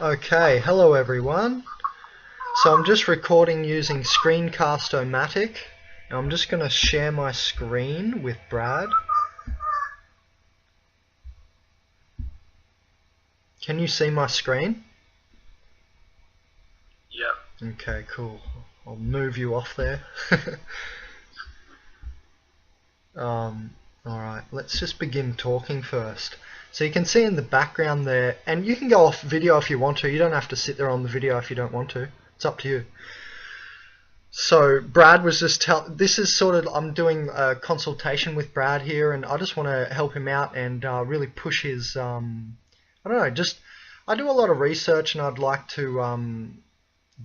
Okay, hello everyone. So I'm just recording using Screencast-O-Matic. And I'm just going to share my screen with Brad. Can you see my screen? Yep. Okay, cool. I'll move you off there. Alright, let's just begin talking first. So you can see in the background there, and you can go off video if you want to. You don't have to sit there on the video if you don't want to. It's up to you. So Brad was just this is sort of, I'm doing a consultation with Brad here, and I just want to help him out and really push his, I don't know, I do a lot of research and I'd like to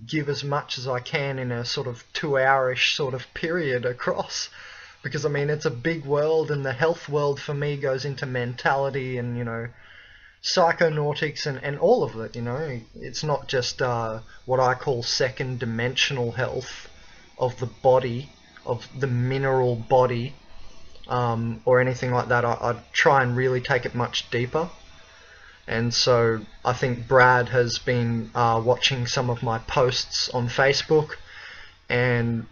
give as much as I can in a sort of 2-hour-ish sort of period across. Because I mean, it's a big world, and the health world for me goes into mentality and, you know, psychonautics and all of it, you know. It's not just what I call second dimensional health of the body, of the mineral body, or anything like that. I try and really take it much deeper. And so I think Brad has been watching some of my posts on Facebook and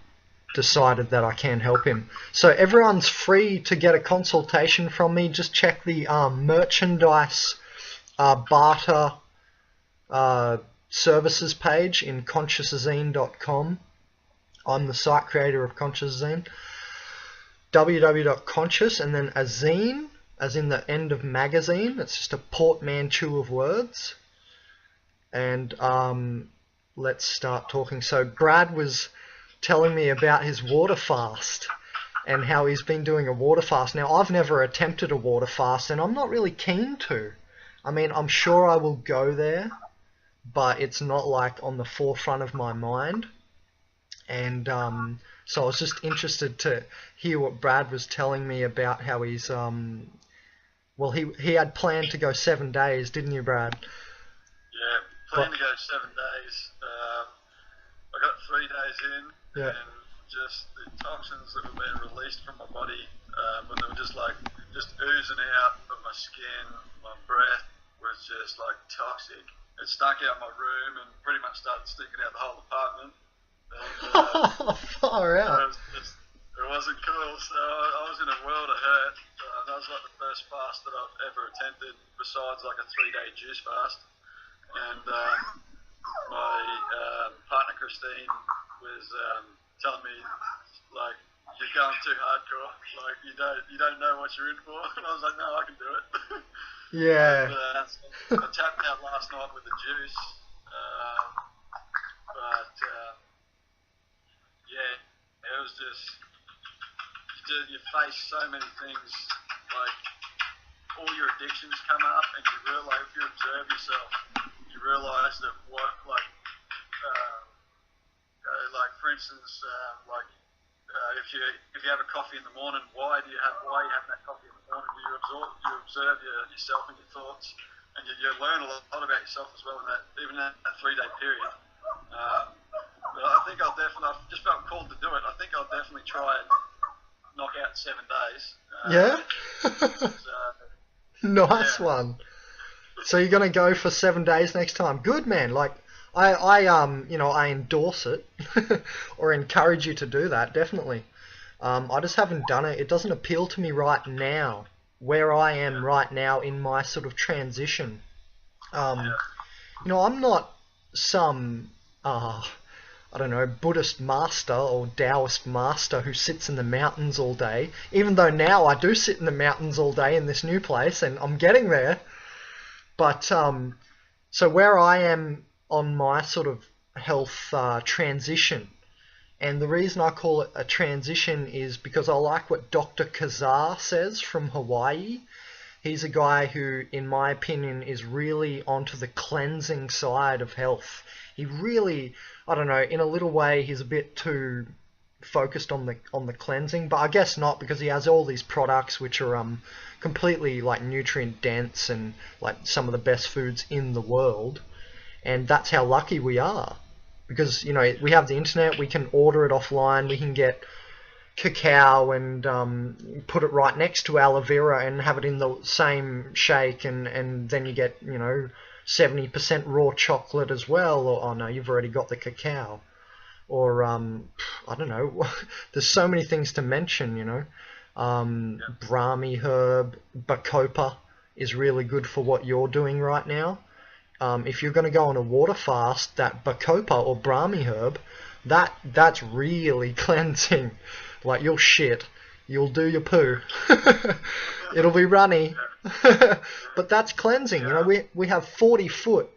decided that I can help him. So everyone's free to get a consultation from me. Just check the merchandise barter services page in Consciousazine.com. I'm the site creator of Consciousazine. www.conscious and then azine, as in the end of magazine. It's just a portmanteau of words. And let's start talking. So Brad was telling me about his water fast and how he's been doing a water fast. Now, I've never attempted a water fast, and I'm not really keen to. I mean, I'm sure I will go there, but it's not like on the forefront of my mind. And so I was just interested to hear what Brad was telling me about how he's well, he had planned to go 7 days, didn't you, Brad? Yeah, planned to go 7 days. I got 3 days in, Yeah. and just the toxins that were being released from my body, when they were just oozing out of my skin, my breath was just like toxic. It stunk out my room and pretty much started stinking out the whole apartment. And, Far out. it wasn't cool, so I was in a world of hurt. That was like the first fast that I've ever attempted, besides like a 3-day juice fast. And my partner Christine was telling me, like, you're going too hardcore, like you don't know what you're in for. And I was like, no, I can do it. Yeah. And, I tapped out last night with the juice, but yeah, it was just, you face so many things, like all your addictions come up, and you realize, if you observe yourself, you realize that what, like for instance, if you have a coffee in the morning, why are you having that coffee in the morning? You observe yourself and your thoughts, and you learn a lot about yourself as well in that, even that 3-day period. But I think I just felt called to do it. I think I'll definitely try and knock out 7 days. Yeah? Nice Yeah. one. So you're gonna go for 7 days next time. Good, man. Like, I endorse it or encourage you to do that, definitely. I just haven't done it. It doesn't appeal to me right now, where I am right now in my sort of transition. I'm not some I don't know, Buddhist master or Taoist master who sits in the mountains all day, even though now I do sit in the mountains all day in this new place, and I'm getting there. But so where I am on my sort of health transition, and the reason I call it a transition is because I like what Dr. Kazar says from Hawaii. He's a guy who, in my opinion, is really onto the cleansing side of health. He really, I don't know, in a little way, he's a bit too focused on the cleansing, but I guess not, because he has all these products which are completely like nutrient dense and like some of the best foods in the world. And that's how lucky we are, because, you know, we have the internet, we can order it offline, we can get cacao and put it right next to aloe vera and have it in the same shake, and then you get, you know, 70% raw chocolate as well, or, oh no, you've already got the cacao. Or, I don't know, there's so many things to mention, you know. Brahmi herb, bacopa is really good for what you're doing right now. If you're going to go on a water fast, that bacopa or Brahmi herb, that's really cleansing. Like, you'll shit, you'll do your poo, it'll be runny, but that's cleansing. You know, we have 40 foot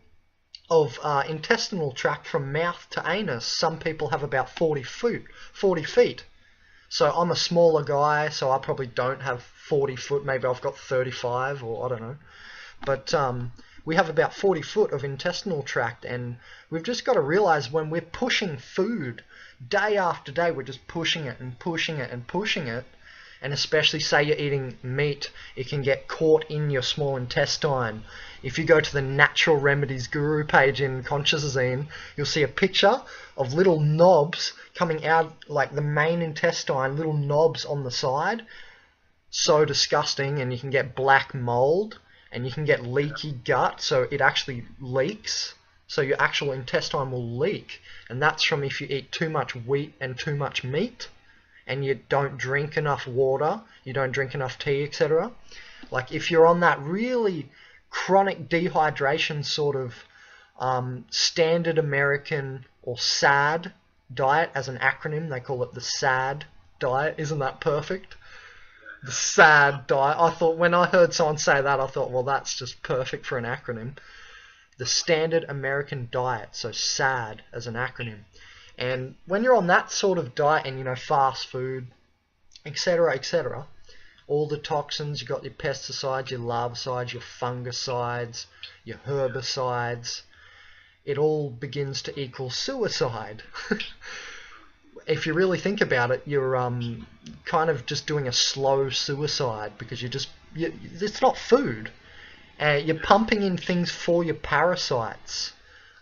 of intestinal tract from mouth to anus. Some people have about 40 feet. So I'm a smaller guy, so I probably don't have 40 foot. Maybe I've got 35, or I don't know. But we have about 40 foot of intestinal tract, and we've just got to realize when we're pushing food day after day, we're just pushing it and pushing it and pushing it. And especially say you're eating meat, it can get caught in your small intestine. If you go to the Natural Remedies Guru page in Consciousazine, you'll see a picture of little knobs coming out, like the main intestine, little knobs on the side. So disgusting, and you can get black mold, and you can get leaky gut, so it actually leaks. So your actual intestine will leak, and that's from if you eat too much wheat and too much meat, and you don't drink enough water, you don't drink enough tea, etc. Like if you're on that really chronic dehydration sort of standard American or SAD diet as an acronym, they call it the SAD diet. Isn't that perfect? The SAD diet. I thought, when I heard someone say that, I thought, well, that's just perfect for an acronym. The Standard American Diet, so SAD as an acronym. And when you're on that sort of diet and, you know, fast food, etc., etc., all the toxins, you've got your pesticides, your larvicides, your fungicides, your herbicides, it all begins to equal suicide. If you really think about it, you're kind of just doing a slow suicide, because it's not food. You're pumping in things for your parasites.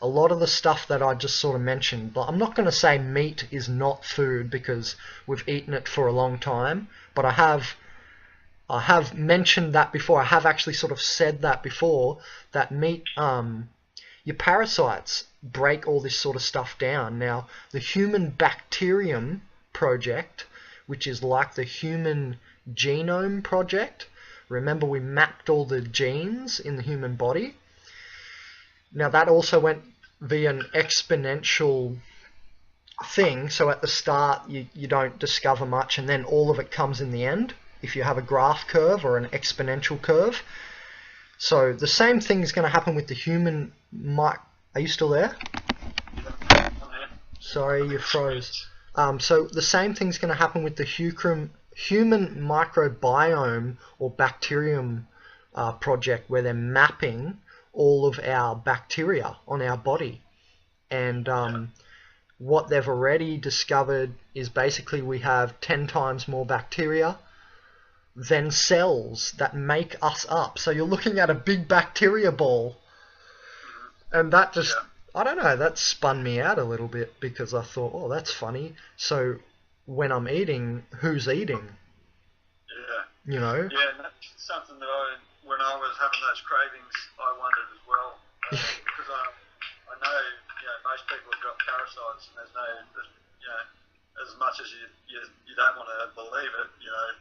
A lot of the stuff that I just sort of mentioned, but I'm not going to say meat is not food because we've eaten it for a long time, but I have mentioned that before. I have actually sort of said that before, that meat, your parasites break all this sort of stuff down. Now, the Human Bacterium Project, which is like the Human Genome Project, remember we mapped all the genes in the human body. Now that also went via an exponential thing, so at the start you don't discover much, and then all of it comes in the end, if you have a graph curve or an exponential curve. So the same thing is going to happen with the human Are you still there? Sorry, you froze. So the same thing's going to happen with the human microbiome or bacterium project, where they're mapping all of our bacteria on our body. And what they've already discovered is basically we have 10 times more bacteria than cells that make us up. So you're looking at a big bacteria ball. And that just, I don't know, that spun me out a little bit, because I thought, oh, that's funny. So when I'm eating, who's eating? Yeah. You know? Yeah, and that's something that when I was having those cravings, I wondered as well. Because I know, you know, most people have got parasites, and there's no, you know, as much as you don't want to believe it, you know,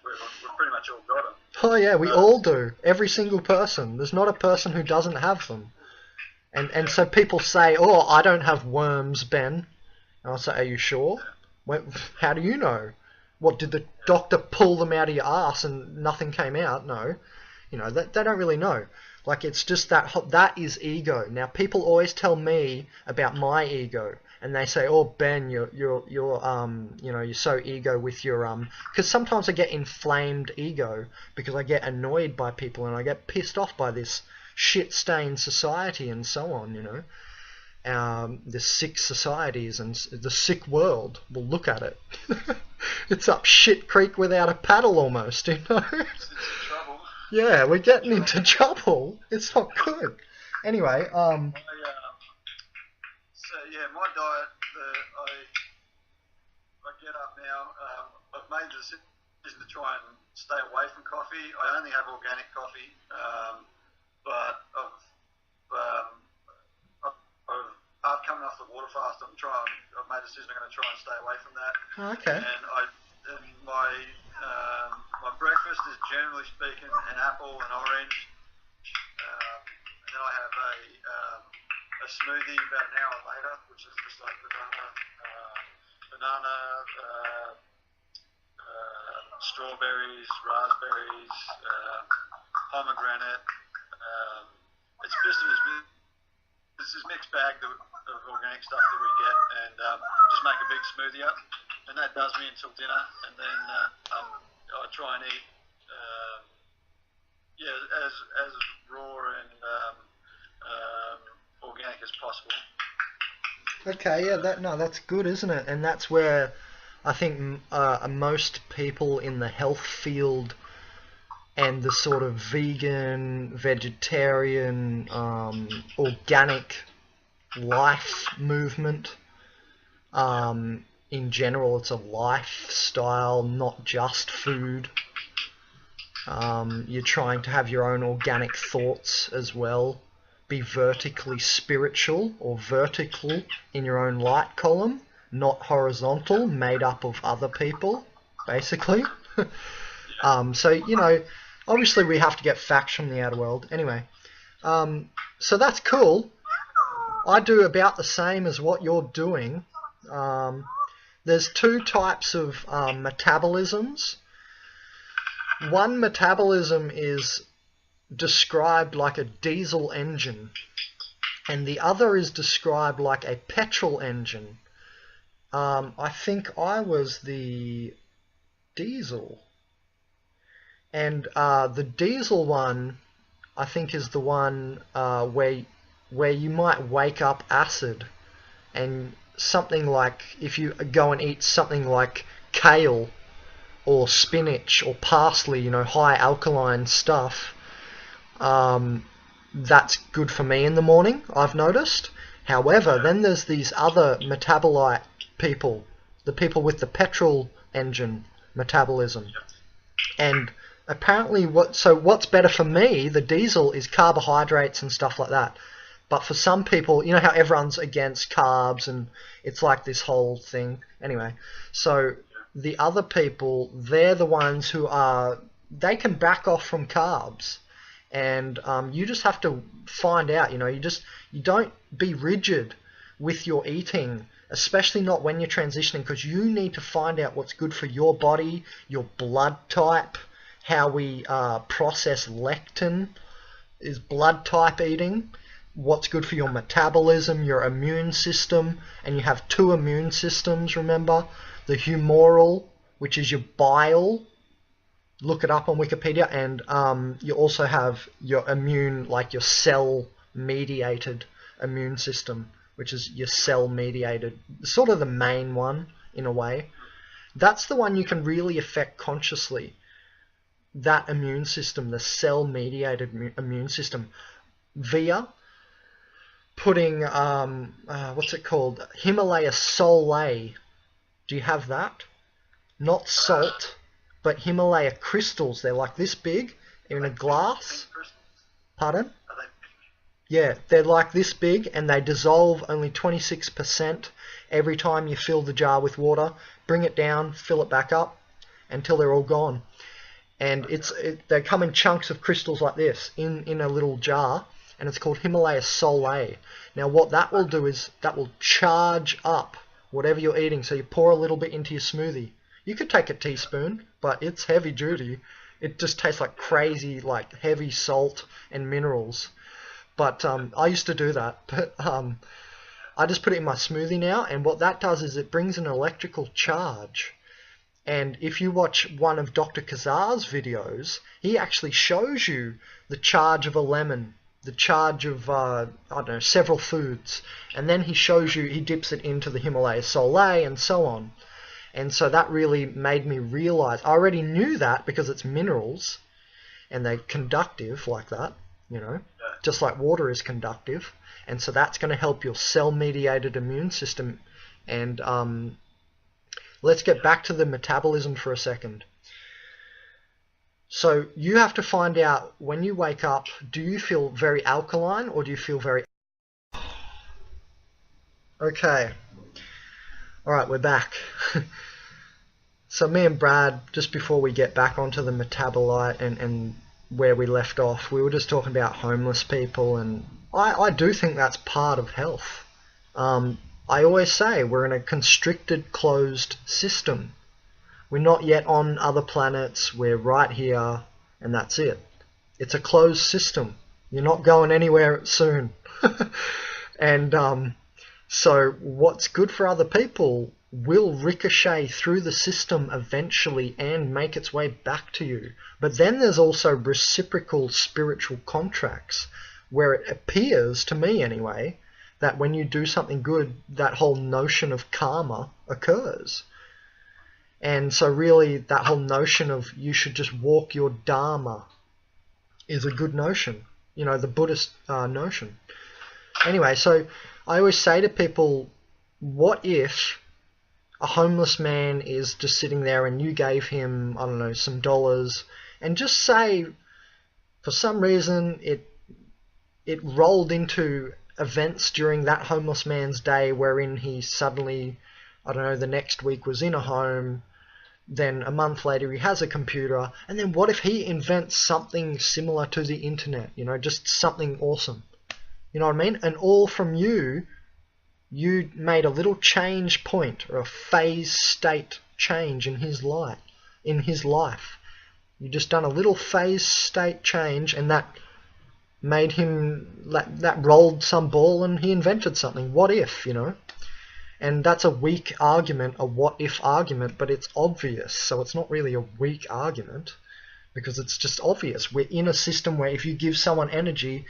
we've pretty much all got them. Oh yeah, we all do. Every single person. There's not a person who doesn't have them. And so people say, oh, I don't have worms, Ben. And I'll say, are you sure? Well, how do you know? What, did the doctor pull them out of your ass and nothing came out? No. You know, they don't really know. Like, it's just that is ego. Now, people always tell me about my ego, and they say, oh, Ben, you're you know, you're so ego with your, because sometimes I get inflamed ego because I get annoyed by people and I get pissed off by this shit-stained society and so on, you know. The sick societies and the sick world. Well, look at it. It's up shit creek without a paddle almost, you know. Yeah, we're getting into trouble. It's not good. Anyway, So yeah, my diet, I get up now. I've made the decision to try and stay away from coffee. I only have organic coffee, but fast, the water fast. I've made a decision I'm going to try and stay away from that. Okay. And my breakfast is generally speaking an apple, an orange, and then I have a smoothie about an hour later, which is just like banana, strawberries, raspberries, pomegranate. It's just this mixed bag of organic stuff that we get, and just make a big smoothie up, and that does me until dinner, and then I try and eat as raw and organic as possible. Okay, yeah, that's good, isn't it? And that's where I think most people in the health field and the sort of vegan, vegetarian, organic life movement, in general, it's a lifestyle, not just food. You're trying to have your own organic thoughts as well. Be vertically spiritual, or vertical in your own light column, not horizontal, made up of other people, basically. So, you know, obviously we have to get facts from the outer world. Anyway, so that's cool. I do about the same as what you're doing. There's two types of metabolisms. One metabolism is described like a diesel engine, and the other is described like a petrol engine. I think I was the diesel, and the diesel one I think is the one where you might wake up acid, and something like, if you go and eat something like kale or spinach or parsley, you know, high alkaline stuff, that's good for me in the morning, I've noticed. However, then there's these other metabolite people, the people with the petrol engine metabolism. And apparently what's better for me, the diesel, is carbohydrates and stuff like that. But for some people, you know how everyone's against carbs and it's like this whole thing. Anyway, so the other people, they're the ones who they can back off from carbs. And you just have to find out, you know, you don't be rigid with your eating, especially not when you're transitioning, because you need to find out what's good for your body, your blood type, how we process lectin is blood type eating, what's good for your metabolism, your immune system, and you have two immune systems, remember, the humoral, which is your bile, look it up on Wikipedia, and you also have your immune, like your cell-mediated immune system, which is your cell-mediated, sort of the main one, in a way. That's the one you can really affect consciously, that immune system, the cell-mediated immune system, via putting, what's it called, Himalaya Soleil. Do you have that? Not salt, but Himalaya crystals. They're like this big in a glass. Pardon? Yeah, they're like this big, and they dissolve only 26% every time you fill the jar with water. Bring it down, fill it back up until they're all gone. And they come in chunks of crystals like this in a little jar, and it's called Himalaya Soleil. Now what that will do is that will charge up whatever you're eating. So you pour a little bit into your smoothie. You could take a teaspoon, but it's heavy duty. It just tastes like crazy, like heavy salt and minerals. But I used to do that. But I just put it in my smoothie now, and what that does is it brings an electrical charge. And if you watch one of Dr. Kazar's videos, he actually shows you the charge of a lemon, the charge of, I don't know, several foods. And then he shows you, he dips it into the Himalaya Soleil and so on. And so that really made me realize, I already knew that because it's minerals and they're conductive like that, you know, just like water is conductive. And so that's going to help your cell-mediated immune system. And let's get back to the metabolism for a second. So you have to find out, when you wake up, do you feel very alkaline or do you feel very... Okay. Alright, we're back. So me and Brad, just before we get back onto the metabolite and where we left off, we were just talking about homeless people, and I do think that's part of health. I always say we're in a constricted, closed system. We're not yet on other planets, we're right here, and that's it. It's a closed system. You're not going anywhere soon. And so what's good for other people will ricochet through the system eventually and make its way back to you. But then there's also reciprocal spiritual contracts, where it appears, to me anyway, that when you do something good, that whole notion of karma occurs. And so really that whole notion of you should just walk your dharma is a good notion, you know, the Buddhist notion. Anyway, so I always say to people, what if a homeless man is just sitting there and you gave him, I don't know, some dollars, and just say for some reason it rolled into events during that homeless man's day wherein he suddenly, I don't know, the next week was in a home, then a month later he has a computer, and then what if he invents something similar to the internet, you know, just something awesome, you know what I mean? And all from you made a little change point or a phase state change in his life. You just done a little phase state change, and that made him, that rolled some ball and he invented something. What if, you know? And that's a weak argument, a what if argument, but it's obvious. So it's not really a weak argument because it's just obvious. We're in a system where if you give someone energy,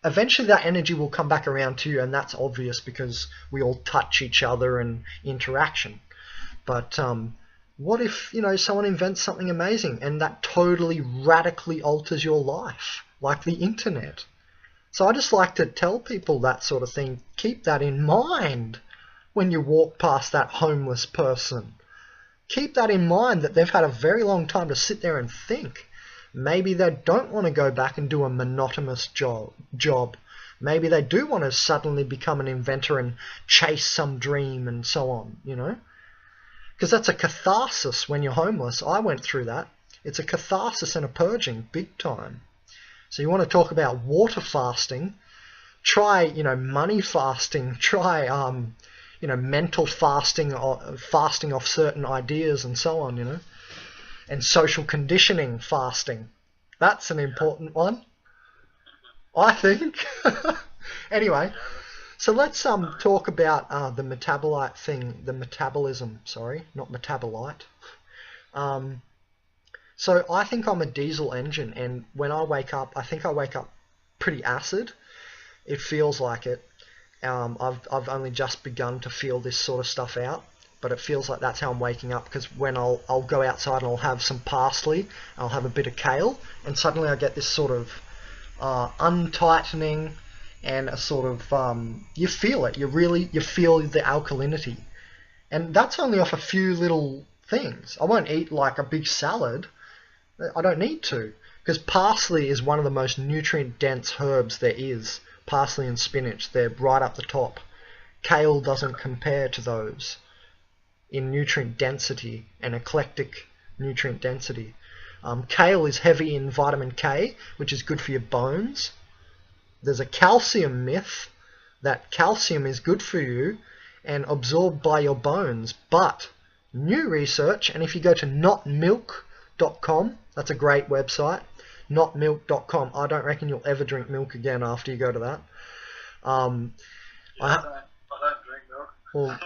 eventually that energy will come back around to you, and that's obvious because we all touch each other and interaction. But what if, you know, someone invents something amazing and that totally radically alters your life, like the internet? So I just like to tell people that sort of thing. Keep that in mind when you walk past that homeless person. Keep that in mind, that they've had a very long time to sit there and think. Maybe they don't want to go back and do a monotonous job. Maybe they do want to suddenly become an inventor and chase some dream and so on, you know? Because that's a catharsis when you're homeless. I went through that. It's a catharsis and a purging, big time. So you want to talk about water fasting, try, you know, money fasting, try, you know, mental fasting, or fasting off certain ideas and so on, you know? And social conditioning fasting. That's an important one, I think. Anyway, so let's talk about the metabolite thing, the metabolism, sorry, not metabolite. So I think I'm a diesel engine, and when I wake up, I think I wake up pretty acid. It feels like it. I've only just begun to feel this sort of stuff out, but it feels like that's how I'm waking up, because when I'll go outside and I'll have some parsley, I'll have a bit of kale, and suddenly I get this sort of untightening and a sort of, you feel it, you feel the alkalinity. And that's only off a few little things. I won't eat like a big salad. I don't need to, because parsley is one of the most nutrient-dense herbs there is. Parsley and spinach, they're right up the top. Kale doesn't compare to those in nutrient density and eclectic nutrient density. Kale is heavy in vitamin K, which is good for your bones. There's a calcium myth that calcium is good for you and absorbed by your bones, but new research, and if you go to notmilk.com, that's a great website, notmilk.com, I don't reckon you'll ever drink milk again after you go to that. I don't drink milk. Well,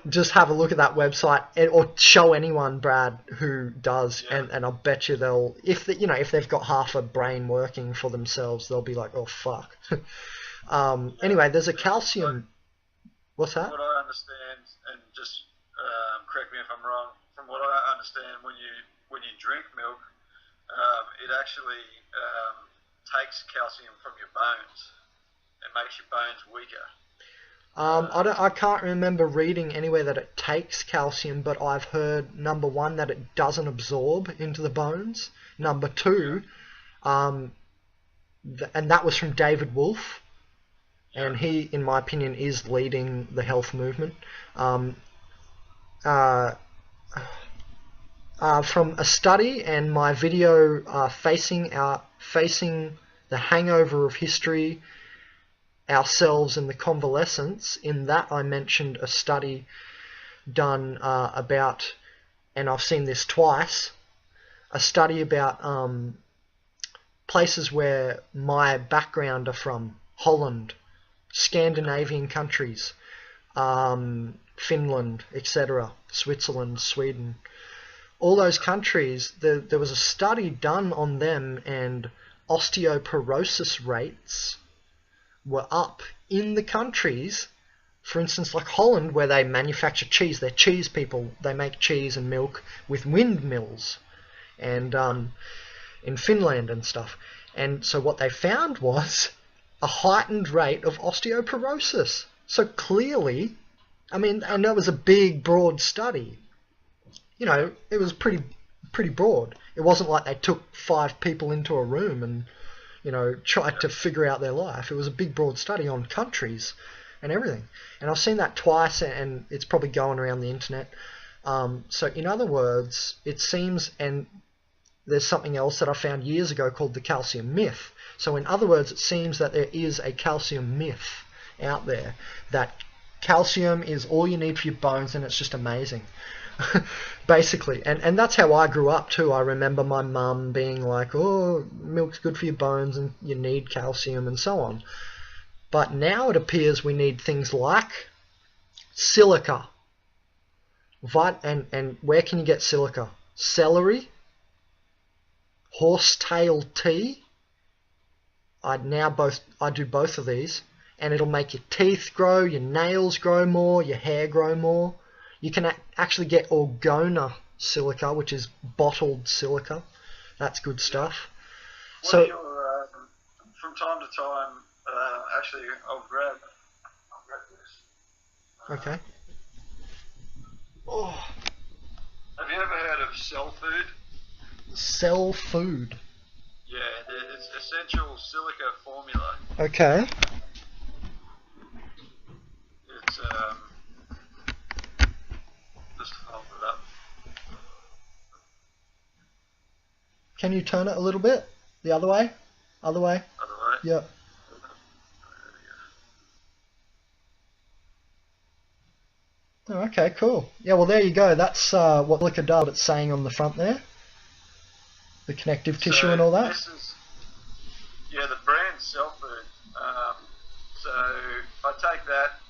just have a look at that website, or show anyone, Brad, who does, yeah. and I'll bet you they'll, if they've got half a brain working for themselves, they'll be like, oh fuck. Anyway, there's a calcium. What's that? From what I understand, and just correct me if I'm wrong. From what I understand, when you drink milk, it actually takes calcium from your bones and makes your bones weaker. I can't remember reading anywhere that it takes calcium, but I've heard, number one, that it doesn't absorb into the bones. Number two, and that was from David Wolfe. and he, in my opinion, is leading the health movement. From a study and my video facing the hangover of history, ourselves and the convalescence, in that I mentioned a study done about, and I've seen this twice, a study about places where my background are from: Holland, Scandinavian countries, Finland, etc., Switzerland, Sweden. All those countries, there was a study done on them, and osteoporosis rates were up in the countries, for instance, like Holland, where they manufacture cheese. They're cheese people. They make cheese and milk with windmills, and in Finland and stuff. And so what they found was a heightened rate of osteoporosis. So clearly, I mean, and that was a big, broad study. You know, it was pretty broad. It wasn't like they took 5 people into a room and, you know, tried to figure out their life. It was a big, broad study on countries and everything. And I've seen that twice, and it's probably going around the internet. So in other words, it seems, and there's something else that I found years ago called the calcium myth. So in other words, it seems that there is a calcium myth out there, that calcium is all you need for your bones, and it's just amazing. Basically, and that's how I grew up too. I remember my mum being like, oh, milk's good for your bones and you need calcium and so on. But now it appears we need things like silica. And where can you get silica? Celery, horsetail tea. I do both of these, and it'll make your teeth grow, your nails grow more, your hair grow more. You can actually get orgona silica, which is bottled silica. That's good stuff. From time to time, actually, I'll grab this. Okay. Oh. Have you ever heard of cell food? Cell food? Yeah, it's essential silica formula. Okay. It's just hold it up. Can you turn it a little bit? The other way? Other way? Other way? Yep. Oh, okay, cool. Yeah, well, there you go. That's what silica does. It's saying on the front there. The connective tissue and all that. This is, yeah, the brand cell food. So I take that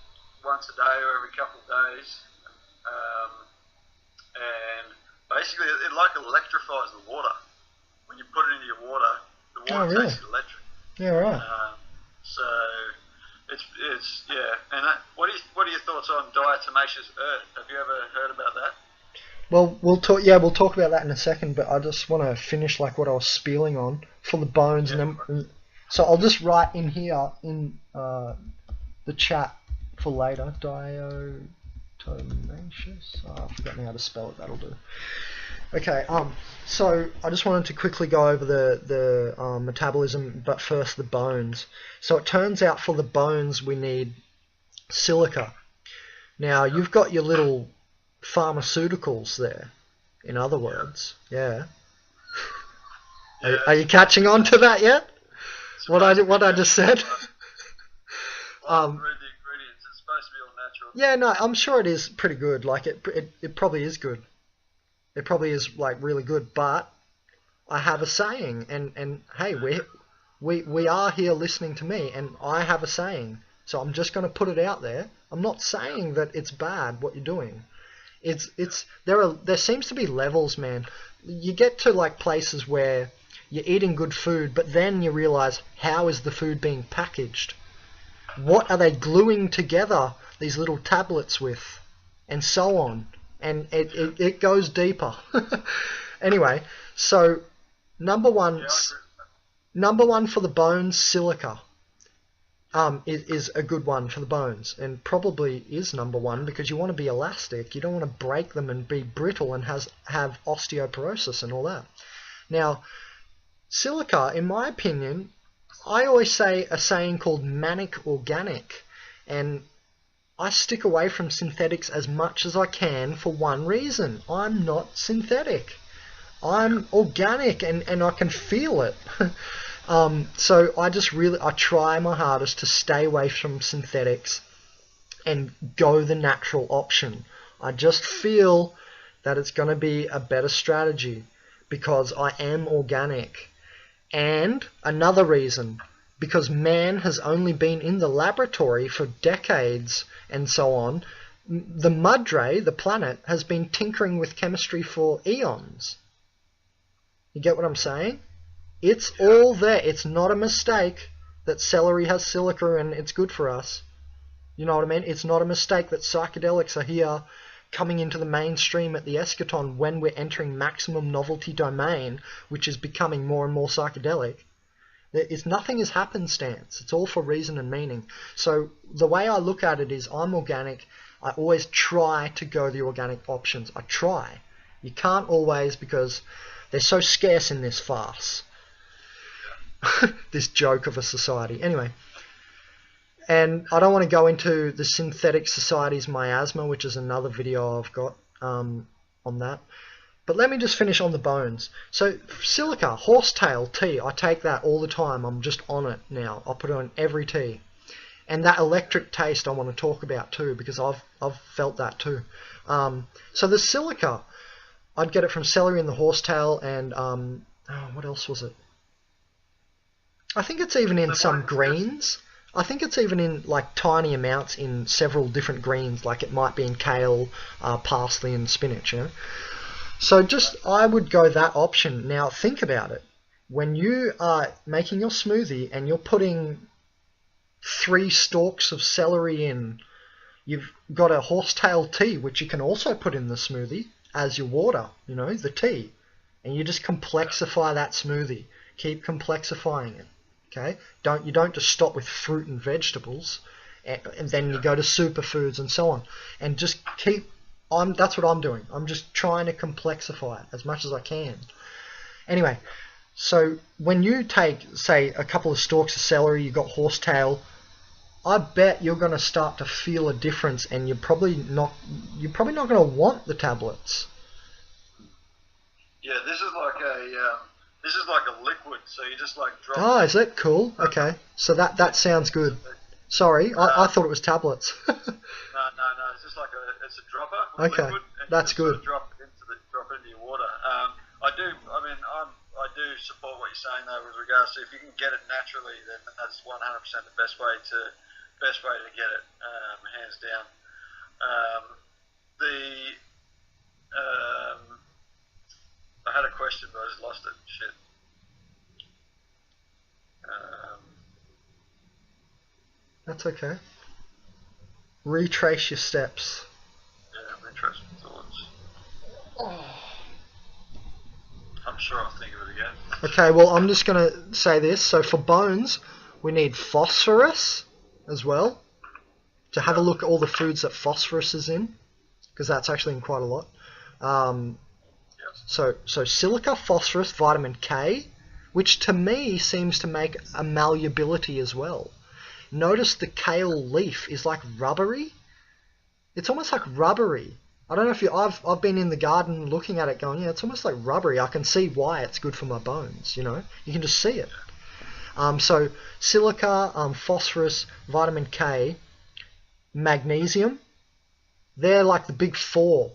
once a day or every couple of days. And basically it like electrifies the water. When you put it into your water, the water really? tastes electric. Yeah, right. So it's yeah. And what are your thoughts on diatomaceous earth? Have you ever heard about that? Well, we'll talk about that in a second, but I just want to finish like what I was spieling on for the bones, yeah. and then so I'll just write in here in the chat for later. Diatomaceous. I've forgotten how to spell it. That'll do. Okay. So I just wanted to quickly go over the metabolism, but first the bones. So it turns out for the bones we need silica. Now you've got your little pharmaceuticals there, in other words. Yeah. Are you catching on to that yet? What I just said? I've read the ingredients. It's supposed to be all natural. Yeah, no, I'm sure it is pretty good. Like it probably is good. It probably is like really good. But I have a saying, and hey, we are here listening to me, and I have a saying. So I'm just going to put it out there. I'm not saying that it's bad what you're doing. There seems to be levels, man. You get to like places where you're eating good food, but then you realize, how is the food being packaged? What are they gluing together these little tablets with, and so on, and it goes deeper. Anyway, so number one for the bones, silica. Is a good one for the bones, and probably is number one because you want to be elastic. You don't want to break them and be brittle and have osteoporosis and all that. Now, silica, in my opinion, I always say a saying called manic organic, and I stick away from synthetics as much as I can for one reason. I'm not synthetic. I'm organic, and I can feel it. So I try my hardest to stay away from synthetics and go the natural option. I just feel that it's going to be a better strategy because I am organic. And another reason, because man has only been in the laboratory for decades and so on. The Mudray, the planet, has been tinkering with chemistry for eons. You get what I'm saying? It's all there. It's not a mistake that celery has silica and it's good for us. You know what I mean? It's not a mistake that psychedelics are here coming into the mainstream at the eschaton when we're entering maximum novelty domain, which is becoming more and more psychedelic. Nothing is happenstance. It's all for reason and meaning. So the way I look at it is I'm organic. I always try to go the organic options. I try. You can't always because they're so scarce in this farce. This joke of a society. Anyway. And I don't want to go into the synthetic society's miasma, which is another video I've got on that. But let me just finish on the bones. So silica, horsetail tea, I take that all the time. I'm just on it now. I'll put it on every tea. And that electric taste I want to talk about too, because I've felt that too. So the silica, I'd get it from celery and the horsetail, and what else was it? I think it's even in some greens. I think it's even in like tiny amounts in several different greens, like it might be in kale, parsley and spinach, you know. So I would go that option. Now think about it. When you are making your smoothie and you're putting 3 stalks of celery in, you've got a horsetail tea, which you can also put in the smoothie as your water, you know, the tea. And you just complexify that smoothie. Keep complexifying it. Okay, you don't just stop with fruit and vegetables, and then you go to superfoods and so on, and just keep. That's what I'm doing. I'm just trying to complexify it as much as I can. Anyway, so when you take, say, a couple of stalks of celery, you've got horsetail, I bet you're going to start to feel a difference, and you're probably not going to want the tablets. Yeah, this is like a liquid, so you just like drop. Oh, is that cool? Okay, so that sounds good. Sorry, I thought it was tablets. No, it's just like it's a dropper. Okay, liquid, and that's good. Sort of drop it into your water. I do support what you're saying though with regards to if you can get it naturally, then that's 100% the best way to get it, hands down. I had a question, but I just lost it. Shit. That's okay. Retrace your steps. Yeah, retrace my thoughts. I'm sure I'll think of it again. Okay, well, I'm just going to say this. So for bones, we need phosphorus as well. To have a look at all the foods that phosphorus is in, because that's actually in quite a lot. So silica, phosphorus, vitamin K, which to me seems to make a malleability as well. Notice the kale leaf is like rubbery. It's almost like rubbery. I don't know if I've been in the garden looking at it going, yeah, it's almost like rubbery. I can see why it's good for my bones, you know. You can just see it. So silica, phosphorus, vitamin K, magnesium, they're like the big 4.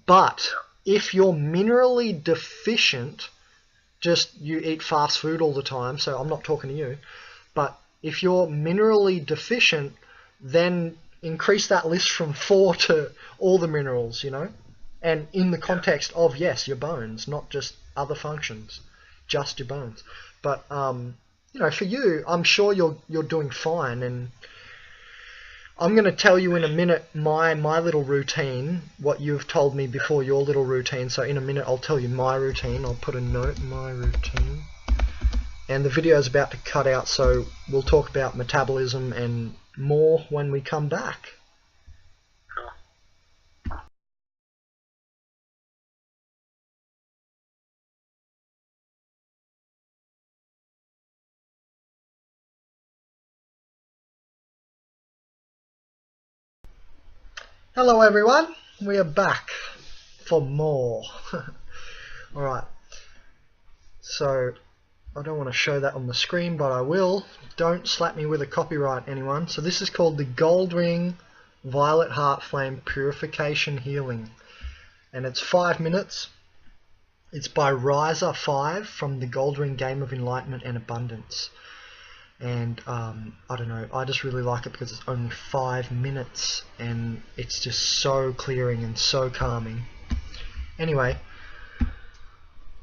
But if you're minerally deficient, just you eat fast food all the time, so I'm not talking to you, but if you're minerally deficient, then increase that list from 4 to all the minerals, you know, and in the context of, yes, your bones, not just other functions, just your bones. But you know, for you, I'm sure you're doing fine, and I'm going to tell you in a minute my little routine, what you've told me before your little routine. So in a minute I'll tell you my routine. I'll put a note, my routine. And the video is about to cut out, so we'll talk about metabolism and more when we come back. Hello everyone, we are back for more. Alright, so I don't want to show that on the screen, but I will. Don't slap me with a copyright, anyone. So this is called the Gold Ring Violet Heart Flame Purification Healing, and it's 5 minutes. It's by Riser 5 from the Gold Ring Game of Enlightenment and Abundance. And I don't know, I just really like it because it's only 5 minutes and it's just so clearing and so calming. Anyway,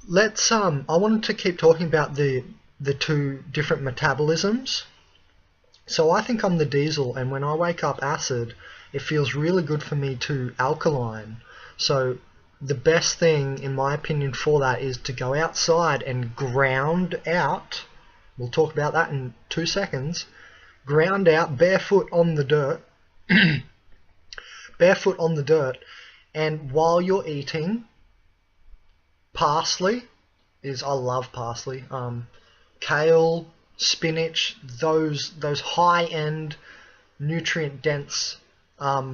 let's I wanted to keep talking about the two different metabolisms. So I think I'm the diesel, and when I wake up acid, it feels really good for me to alkaline. So the best thing, in my opinion, for that is to go outside and ground out. We'll talk about that in 2 seconds. Ground out, barefoot on the dirt. Barefoot on the dirt. And while you're eating, parsley I love parsley. Kale, spinach, those high-end, nutrient-dense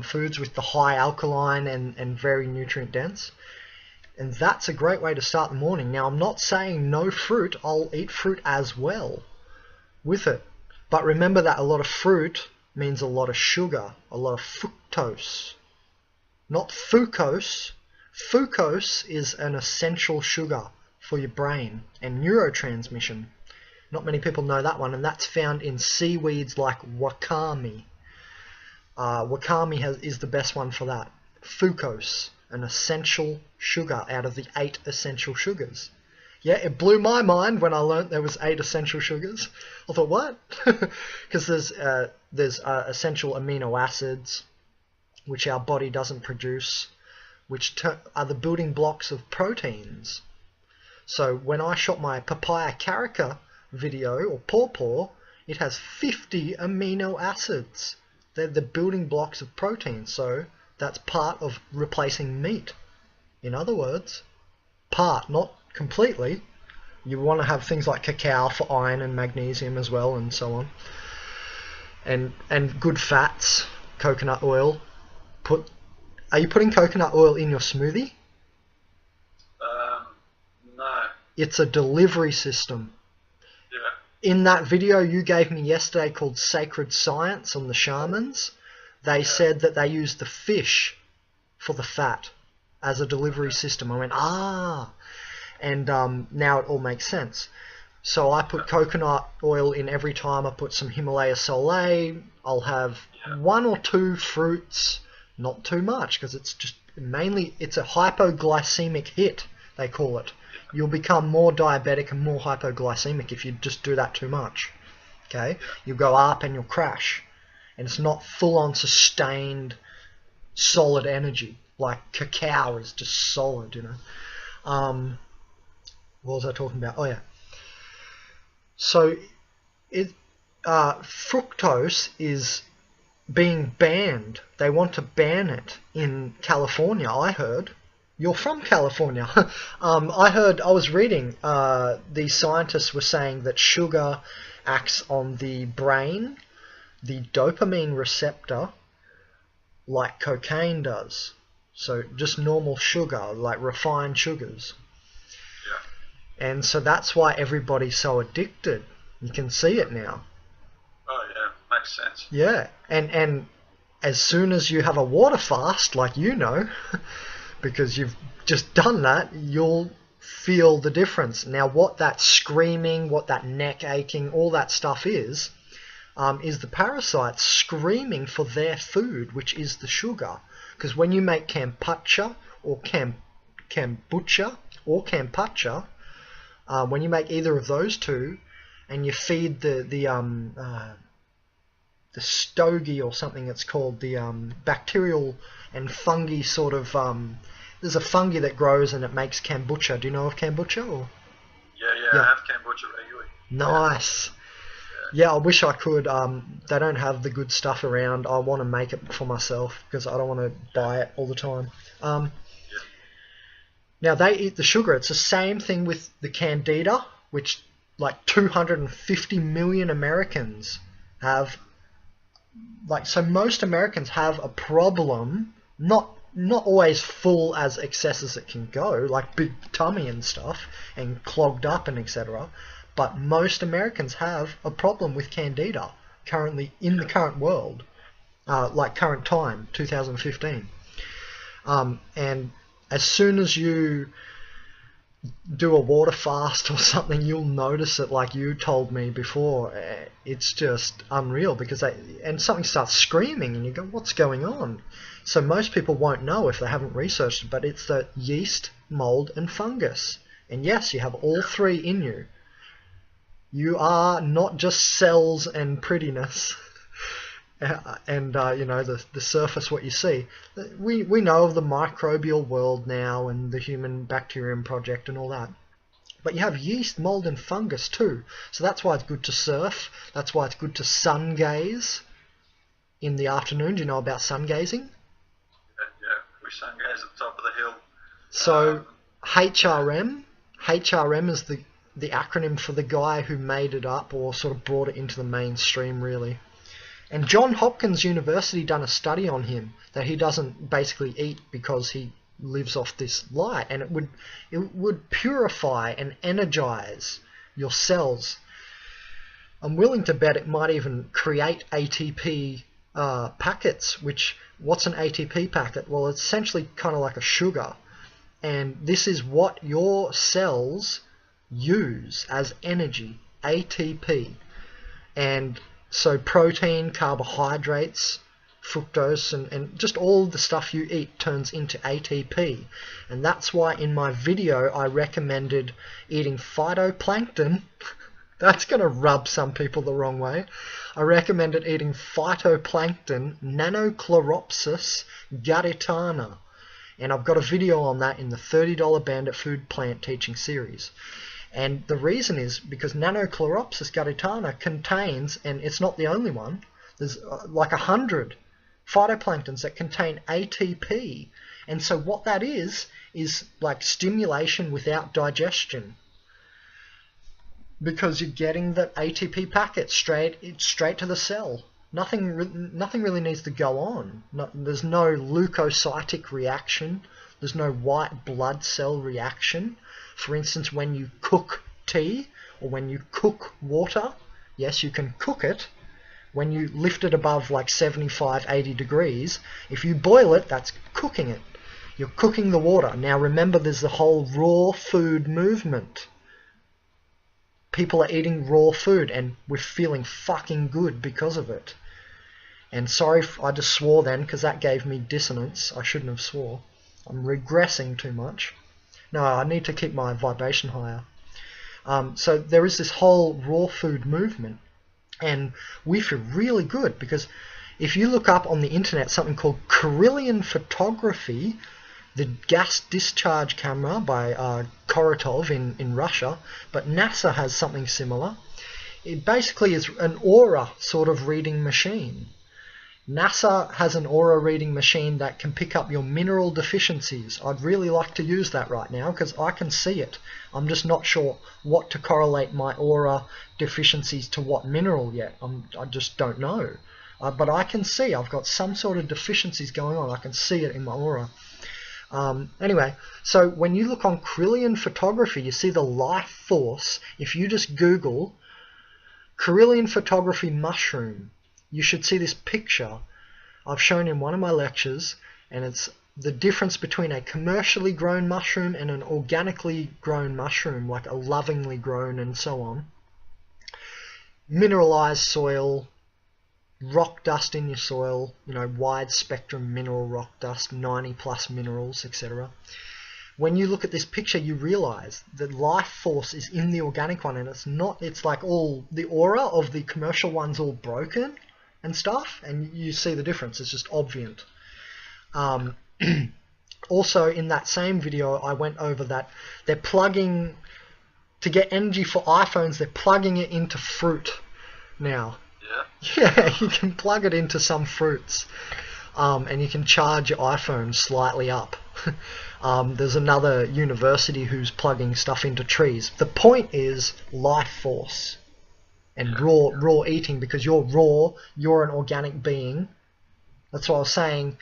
foods with the high alkaline and very nutrient-dense. And that's a great way to start the morning. Now, I'm not saying no fruit. I'll eat fruit as well with it. But remember that a lot of fruit means a lot of sugar, a lot of fructose. Not fucose. Fucose is an essential sugar for your brain and neurotransmission. Not many people know that one, and that's found in seaweeds like wakame. Wakame is the best one for that. Fucose, an essential sugar out of the 8 essential sugars. Yeah, it blew my mind when I learnt there was 8 essential sugars. I thought, what? Because there's essential amino acids, which our body doesn't produce, which are the building blocks of proteins. So when I shot my papaya carica video, or pawpaw, it has 50 amino acids. They're the building blocks of protein, so that's part of replacing meat. In other words, part, not completely. You want to have things like cacao for iron and magnesium as well, and so on. And good fats, coconut oil. Are you putting coconut oil in your smoothie? No. It's a delivery system. Yeah. In that video you gave me yesterday called Sacred Science on the shamans, they said that they use the fish for the fat as a delivery system. I went, and now it all makes sense. So I put coconut oil in every time. I put some Himalaya Soleil. I'll have 1 or 2 fruits, not too much, because it's just mainly, it's a hypoglycemic hit, they call it. You'll become more diabetic and more hypoglycemic if you just do that too much. Okay, you'll go up and you'll crash. And it's not full-on sustained solid energy like cacao is just solid, you know. What was I talking about? Oh yeah. So fructose is being banned. They want to ban it in California, I heard. You're from California. I was reading, these scientists were saying that sugar acts on the brain, the dopamine receptor, like cocaine does. So just normal sugar, like refined sugars. Yeah. And so that's why everybody's so addicted. You can see it now. Oh yeah, makes sense. Yeah, and as soon as you have a water fast, like you know, because you've just done that, you'll feel the difference. Now what that screaming, what that neck aching, all that stuff is the parasites screaming for their food, which is the sugar. Because when you make kombucha or kombucha or kombucha, when you make either of those two, and you feed the stogie or something it's called, the bacterial and fungi sort of, there's a fungi that grows and it makes kombucha. Do you know of kombucha? Or? Yeah, I have kombucha regularly. Nice. Yeah, I wish I could. They don't have the good stuff around. I want to make it for myself because I don't want to buy it all the time. Now, they eat the sugar. It's the same thing with the candida, which like 250 million Americans have. So most Americans have a problem not always full as excess as it can go, like big tummy and stuff, and clogged up and etc. But most Americans have a problem with candida currently in the current world, like current time, 2015. And as soon as you do a water fast or something, you'll notice it, like you told me before. It's just unreal, because and something starts screaming and you go, what's going on? So most people won't know if they haven't researched it, but it's the yeast, mold and fungus. And yes, you have all three in you. You are not just cells and prettiness and you know, the surface, what you see. We know of the microbial world now and the Human Bacterium Project and all that. But you have yeast, mold and fungus too. So that's why it's good to surf. That's why it's good to sun gaze in the afternoon. Do you know about sun gazing? Yeah, we sun gaze at the top of the hill. So HRM is the acronym for the guy who made it up, or sort of brought it into the mainstream really. And Johns Hopkins University done a study on him, that he doesn't basically eat because he lives off this light, and it would purify and energize your cells. I'm willing to bet it might even create ATP packets. Which, what's an ATP packet? Well, it's essentially kind of like a sugar, and this is what your cells use as energy, ATP. And so protein, carbohydrates, fructose, and just all the stuff you eat turns into ATP. And that's why in my video I recommended eating phytoplankton. That's going to rub some people the wrong way. I recommended eating phytoplankton, Nanochloropsis gaditana. And I've got a video on that in the $30 Bandit Food Plant Teaching Series. And the reason is because Nanochloropsis gaditana contains, and it's not the only one, there's like 100 phytoplanktons that contain ATP. And so what that is like stimulation without digestion, because you're getting the ATP packet straight to the cell. Nothing really needs to go on. There's no leukocytic reaction. There's no white blood cell reaction. For instance, when you cook tea or when you cook water, yes, you can cook it. When you lift it above like 75, 80 degrees, if you boil it, that's cooking it. You're cooking the water. Now remember, there's the whole raw food movement. People are eating raw food and we're feeling fucking good because of it. And sorry if I just swore then, because that gave me dissonance. I shouldn't have swore. I'm regressing too much. No, I need to keep my vibration higher. So there is this whole raw food movement, and we feel really good, because if you look up on the internet something called Kirlian photography, the gas discharge camera by Korotov in Russia, but NASA has something similar. It basically is an aura sort of reading machine. NASA has an aura reading machine that can pick up your mineral deficiencies. I'd really like to use that right now, because I can see it. I'm just not sure what to correlate my aura deficiencies to what mineral yet. I just don't know. But I can see I've got some sort of deficiencies going on. I can see it in my aura. Anyway, so when you look on Kirlian photography, you see the life force. If you just Google Kirlian photography mushroom, you should see this picture I've shown in one of my lectures, and it's the difference between a commercially grown mushroom and an organically grown mushroom, like a lovingly grown and so on. Mineralized soil, rock dust in your soil, you know, wide spectrum mineral rock dust, 90 plus minerals, etc. When you look at this picture, you realize that life force is in the organic one, and it's like all the aura of the commercial one's all broken and stuff, and you see the difference. It's just obvious. Also, in that same video, I went over that they're plugging, to get energy for iPhones, they're plugging it into fruit now. Yeah, you can plug it into some fruits, and you can charge your iPhone slightly up. There's another university who's plugging stuff into trees. The point is life force and raw eating, because you're raw, you're an organic being. That's what I was saying.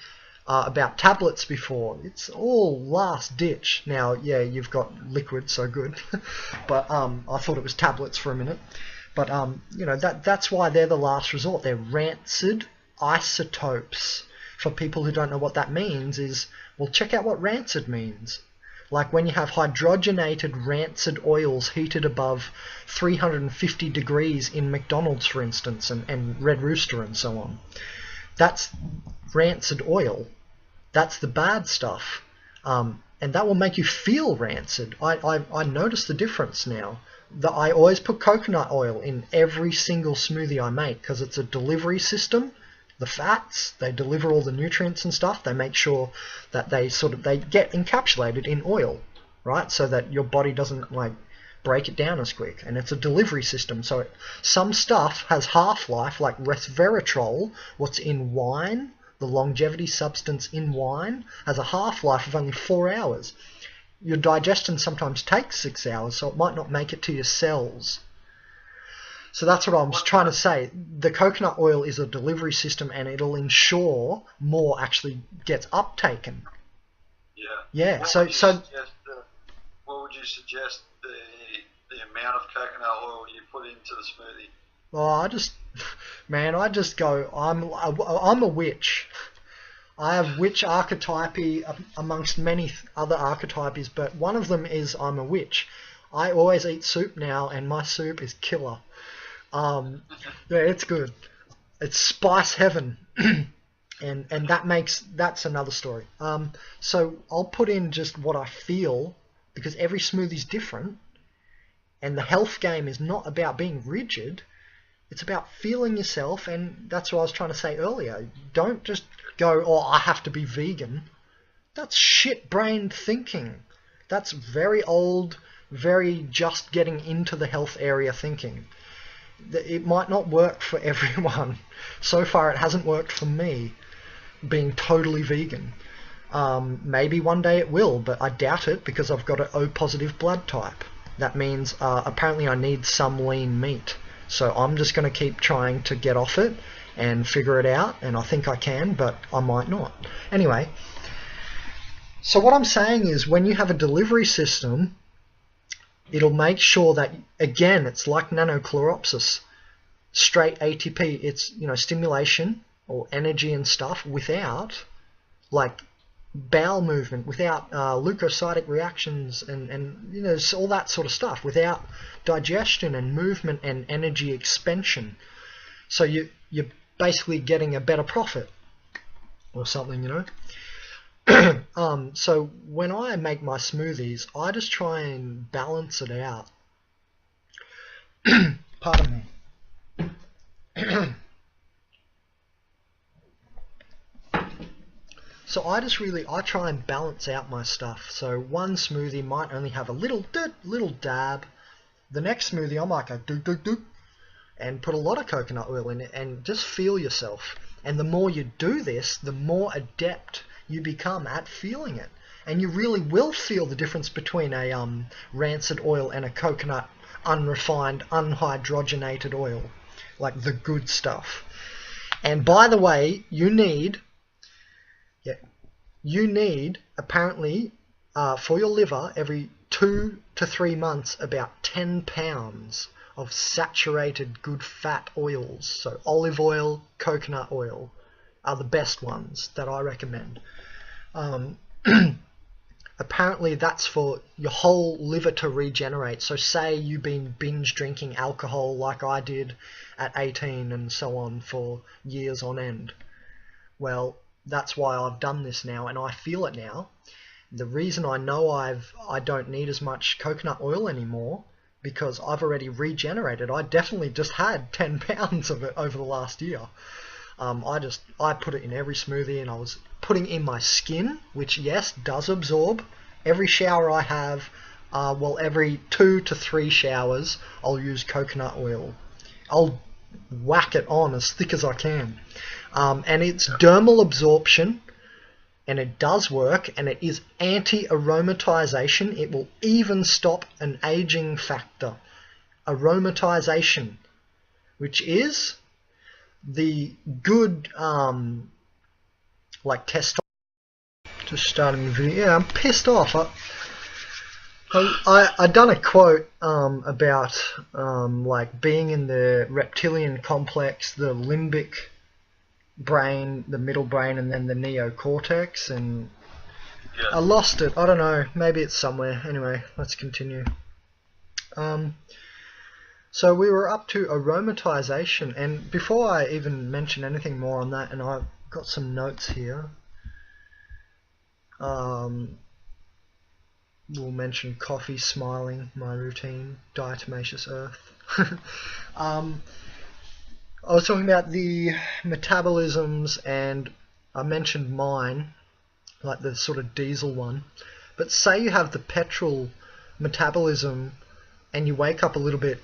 about tablets before. It's all last ditch. Now, yeah, you've got liquid, so good. But I thought it was tablets for a minute. But you know, that's why they're the last resort. They're rancid isotopes. For people who don't know what that means, is, well, check out what rancid means. Like when you have hydrogenated rancid oils heated above 350 degrees in McDonald's, for instance, and Red Rooster and so on. That's rancid oil. That's the bad stuff. And that will make you feel rancid. I notice the difference now. I always put coconut oil in every single smoothie I make because it's a delivery system. The fats, they deliver all the nutrients and stuff. They make sure that they get encapsulated in oil, right? So that your body doesn't like break it down as quick. And it's a delivery system. So some stuff has half-life, like resveratrol, what's in wine, the longevity substance in wine, has a half-life of only 4 hours. Your digestion sometimes takes 6 hours, so it might not make it to your cells. So that's what I'm trying to say. The coconut oil is a delivery system, and it'll ensure more actually gets uptaken. Yeah. What would you suggest the amount of coconut oil you put into the smoothie? Well, I just go. I'm a witch. I have witch archetype amongst many other archetypes, but one of them is I'm a witch. I always eat soup now, and my soup is killer. Yeah, it's good. It's spice heaven. and that's another story. So I'll put in just what I feel, because every smoothie's different, and the health game is not about being rigid. It's about feeling yourself, and that's what I was trying to say earlier. Don't just go, oh, I have to be vegan. That's shit-brained thinking. That's very old, very just getting into the health area thinking. It might not work for everyone. So far it hasn't worked for me, being totally vegan. Maybe one day it will, but I doubt it because I've got an O-positive blood type. That means apparently I need some lean meat. So I'm just going to keep trying to get off it and figure it out, and I think I can, but I might not. Anyway, so what I'm saying is when you have a delivery system, it'll make sure that, again, it's like nanochloropsis, straight ATP. It's, you know, stimulation or energy and stuff without, like, bowel movement, without leukocytic reactions and you know, all that sort of stuff, without digestion and movement and energy expansion. So you're basically getting a better profit or something, you know. So when I make my smoothies, I just try and balance it out. Pardon me. So I try and balance out my stuff. So one smoothie might only have a little dab. The next smoothie I might go doop, and put a lot of coconut oil in it, and just feel yourself. And the more you do this, the more adept you become at feeling it. And you really will feel the difference between a rancid oil and a coconut unrefined, unhydrogenated oil, like the good stuff. And by the way, you need apparently for your liver every 2 to 3 months about 10 pounds of saturated good fat oils. So olive oil, coconut oil are the best ones that I recommend. Apparently that's for your whole liver to regenerate. So say you've been binge drinking alcohol like I did at 18 and so on for years on end. Well, that's why I've done this now, and I feel it now. The reason I know I don't need as much coconut oil anymore, because I've already regenerated. I definitely just had 10 pounds of it over the last year. I put it in every smoothie, and I was putting in my skin, which yes, does absorb. Every shower I have, well, every 2 to 3 showers, I'll use coconut oil. I'll whack it on as thick as I can. And it's dermal absorption, and it does work, and it is anti-aromatization. It will even stop an aging factor. Aromatization, which is the good, like testosterone. Just starting the video. Yeah, I'm pissed off. I done a quote about like being in the reptilian complex, the limbic brain, the middle brain, and then the neocortex, and I lost it. I don't know. Maybe it's somewhere. Anyway, let's continue. So we were up to aromatization, and before I even mention anything more on that, and I've got some notes here. We'll mention coffee, smiling, my routine, diatomaceous earth. I was talking about the metabolisms, and I mentioned mine, like the sort of diesel one. But say you have the petrol metabolism and you wake up a little bit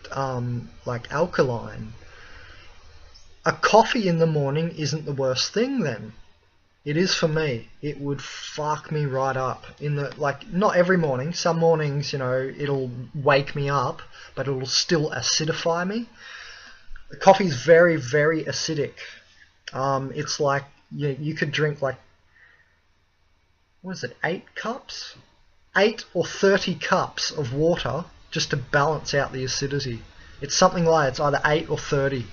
like alkaline. A coffee in the morning isn't the worst thing then. It is for me. It would fuck me right up. Not every morning. Some mornings, you know, it'll wake me up, but it'll still acidify me. Coffee's very, very acidic. It's like you could drink like, what is it, 8 cups? 8 or 30 cups of water just to balance out the acidity. It's something like, it's either 8 or 30,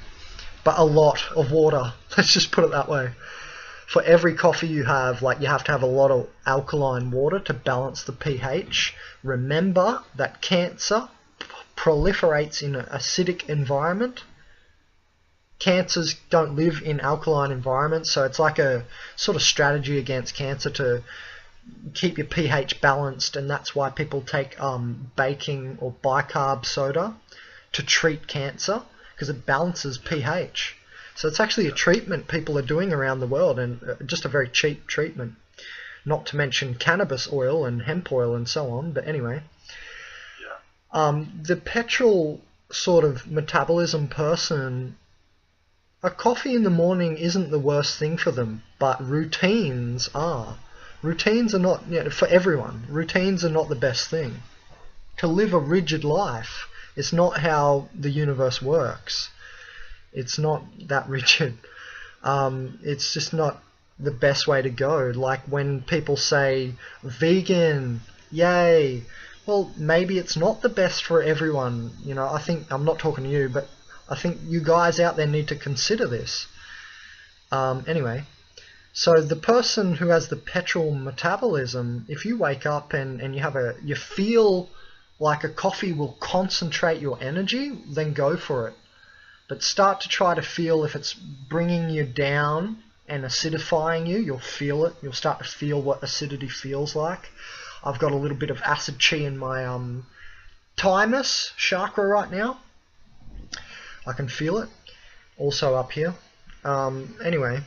but a lot of water. Let's just put it that way. For every coffee you have, like, you have to have a lot of alkaline water to balance the pH. Remember that cancer proliferates in an acidic environment. Cancers don't live in alkaline environments, so it's like a sort of strategy against cancer to keep your pH balanced, and that's why people take baking or bicarb soda to treat cancer, because it balances pH. So it's actually a treatment people are doing around the world, and just a very cheap treatment. Not to mention cannabis oil and hemp oil and so on, but anyway. The petrol sort of metabolism person, a coffee in the morning isn't the worst thing for them, but routines are. Routines are not, for everyone, routines are not the best thing. To live a rigid life is not how the universe works. It's not that rigid. It's just not the best way to go. Like when people say, vegan, yay. Well, maybe it's not the best for everyone. You know, I think, I'm not talking to you, but I think you guys out there need to consider this. Anyway, so the person who has the petrol metabolism, if you wake up and you feel like a coffee will concentrate your energy, then go for it. But start to try to feel if it's bringing you down and acidifying you. You'll feel it. You'll start to feel what acidity feels like. I've got a little bit of acid chi in my thymus chakra right now. I can feel it. Also up here. Anyway.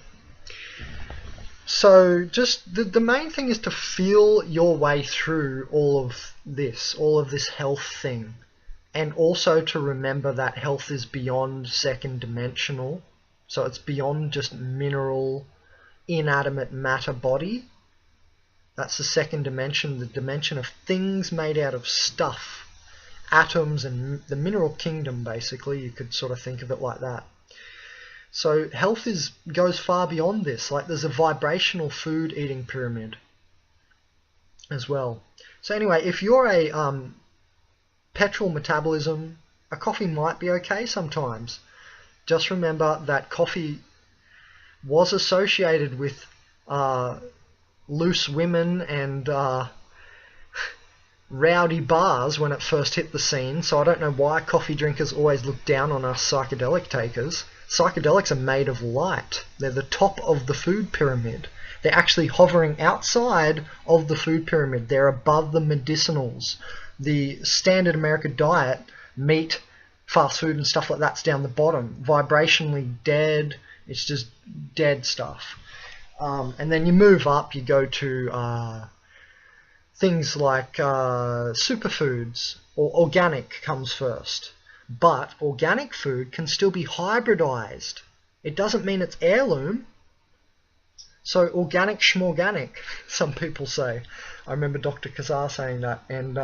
So just the main thing is to feel your way through all of this health thing. And also to remember that health is beyond second dimensional. So it's beyond just mineral, inanimate matter body. That's the second dimension, the dimension of things made out of stuff. Atoms and the mineral kingdom, basically. You could sort of think of it like that. So health goes far beyond this. Like there's a vibrational food eating pyramid as well. So anyway, if you're a petrol metabolism, a coffee might be okay sometimes. Just remember that coffee was associated with loose women and rowdy bars when it first hit the scene, so I don't know why coffee drinkers always look down on us psychedelic takers. Psychedelics are made of light. They're the top of the food pyramid. They're actually hovering outside of the food pyramid. They're above the medicinals. The standard American diet, meat, fast food and stuff like that's down the bottom. Vibrationally dead. It's just dead stuff. And then you move up, you go to things like superfoods, or organic comes first. But organic food can still be hybridized. It doesn't mean it's heirloom. So organic schmorganic, some people say. I remember Dr. Kazar saying that. And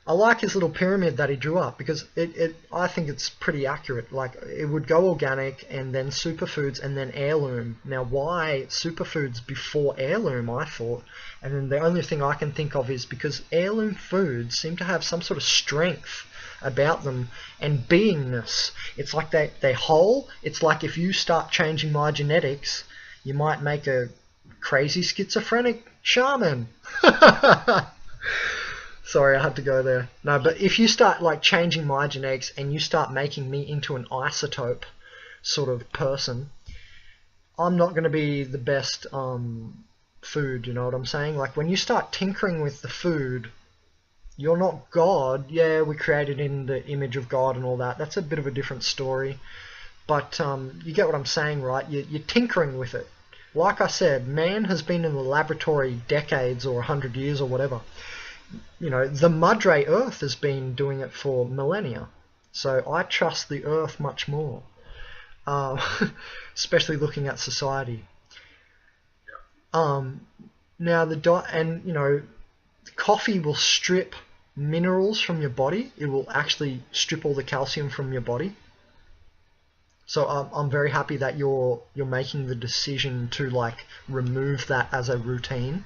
I like his little pyramid that he drew up because I think it's pretty accurate. Like, it would go organic and then superfoods and then heirloom. Now, why superfoods before heirloom, I thought, and then the only thing I can think of is because heirloom foods seem to have some sort of strength about them and beingness. It's like they whole. It's like if you start changing my genetics, you might make a crazy schizophrenic shaman. Sorry, I had to go there. No, but if you start like changing my genetics and you start making me into an isotope sort of person, I'm not going to be the best food, you know what I'm saying? Like, when you start tinkering with the food, you're not God. Yeah, we created in the image of God and all that. That's a bit of a different story. But you get what I'm saying, right? You're tinkering with it. Like I said, man has been in the laboratory decades or 100 years or whatever. You know, the Madre Earth has been doing it for millennia. So I trust the Earth much more, especially looking at society. Now coffee will strip minerals from your body. It will actually strip all the calcium from your body. So I'm very happy that you're making the decision to like remove that as a routine.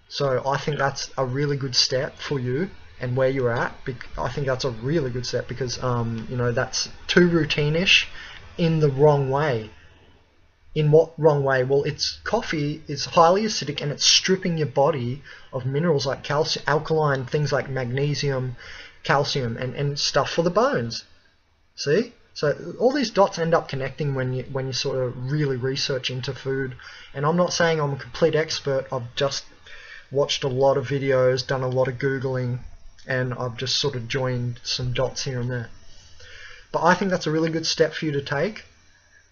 So I think that's a really good step for you and where you're at. I think that's a really good step because that's too routine-ish in the wrong way. In what wrong way? Well, coffee is highly acidic and it's stripping your body of minerals like calcium, alkaline things like magnesium, calcium, and stuff for the bones. See? So all these dots end up connecting when you sort of really research into food. And I'm not saying I'm a complete expert. I've just watched a lot of videos, done a lot of Googling, and I've just sort of joined some dots here and there. But I think that's a really good step for you to take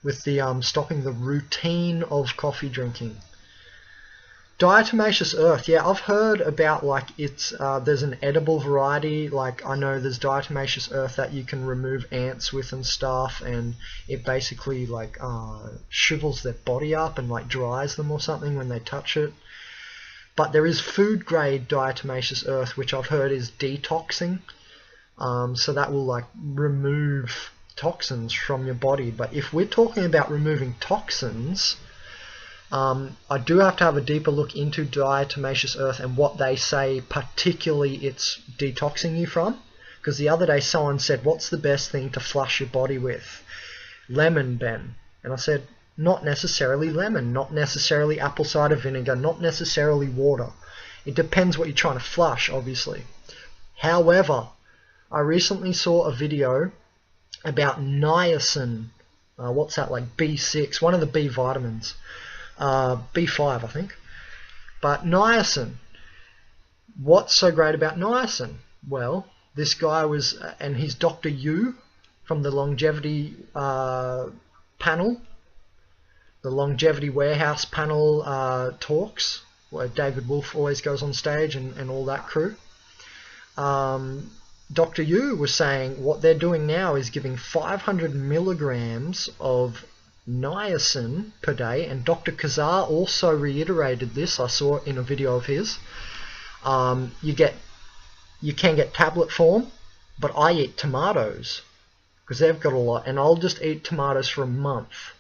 with the stopping the routine of coffee drinking. Diatomaceous earth, yeah, I've heard about like there's an edible variety. Like, I know there's diatomaceous earth that you can remove ants with and stuff, and it basically like shrivels their body up and like dries them or something when they touch it. But there is food grade diatomaceous earth, which I've heard is detoxing. So that will like remove toxins from your body. But if we're talking about removing toxins, I do have to have a deeper look into diatomaceous earth and what they say particularly it's detoxing you from. Because the other day someone said, what's the best thing to flush your body with? Lemon, Ben. And I said, not necessarily lemon, not necessarily apple cider vinegar, not necessarily water. It depends what you're trying to flush, obviously. However, I recently saw a video about niacin. What's that, like B6, one of the B vitamins. B5, I think. But niacin. What's so great about niacin? Well, this guy was, and he's Dr. Yu from the longevity panel. The Longevity Warehouse panel talks, where David Wolf always goes on stage and all that crew. Dr. Yu was saying what they're doing now is giving 500 milligrams of niacin per day, and Dr. Kazar also reiterated this. I saw it in a video of his. You can get tablet form, but I eat tomatoes because they've got a lot, and I'll just eat tomatoes for a month.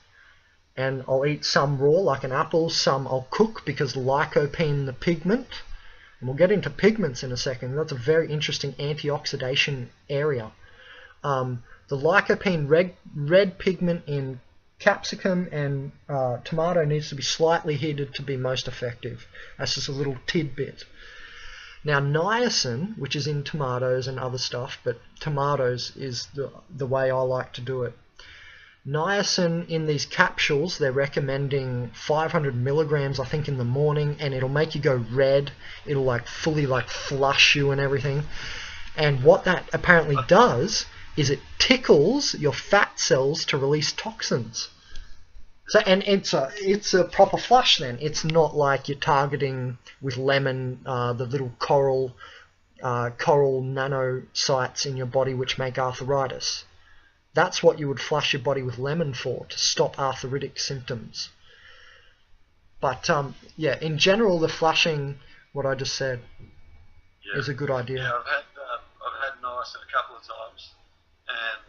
And I'll eat some raw, like an apple, some I'll cook because lycopene, the pigment, and we'll get into pigments in a second. That's a very interesting antioxidation area. The lycopene, red pigment in capsicum and tomato needs to be slightly heated to be most effective. That's just a little tidbit. Now niacin, which is in tomatoes and other stuff, but tomatoes is the way I like to do it. Niacin in these capsules, they're recommending 500 milligrams, I think, in the morning, and it'll make you go red. It'll like fully like flush you and everything. And what that apparently does is it tickles your fat cells to release toxins. So, and it's a proper flush then. It's not like you're targeting with lemon the little coral nanocytes in your body which make arthritis. That's what you would flush your body with lemon for, to stop arthritic symptoms. But yeah, in general, the flushing, what I just said. is a good idea. Yeah, I've had niacin a couple of times, and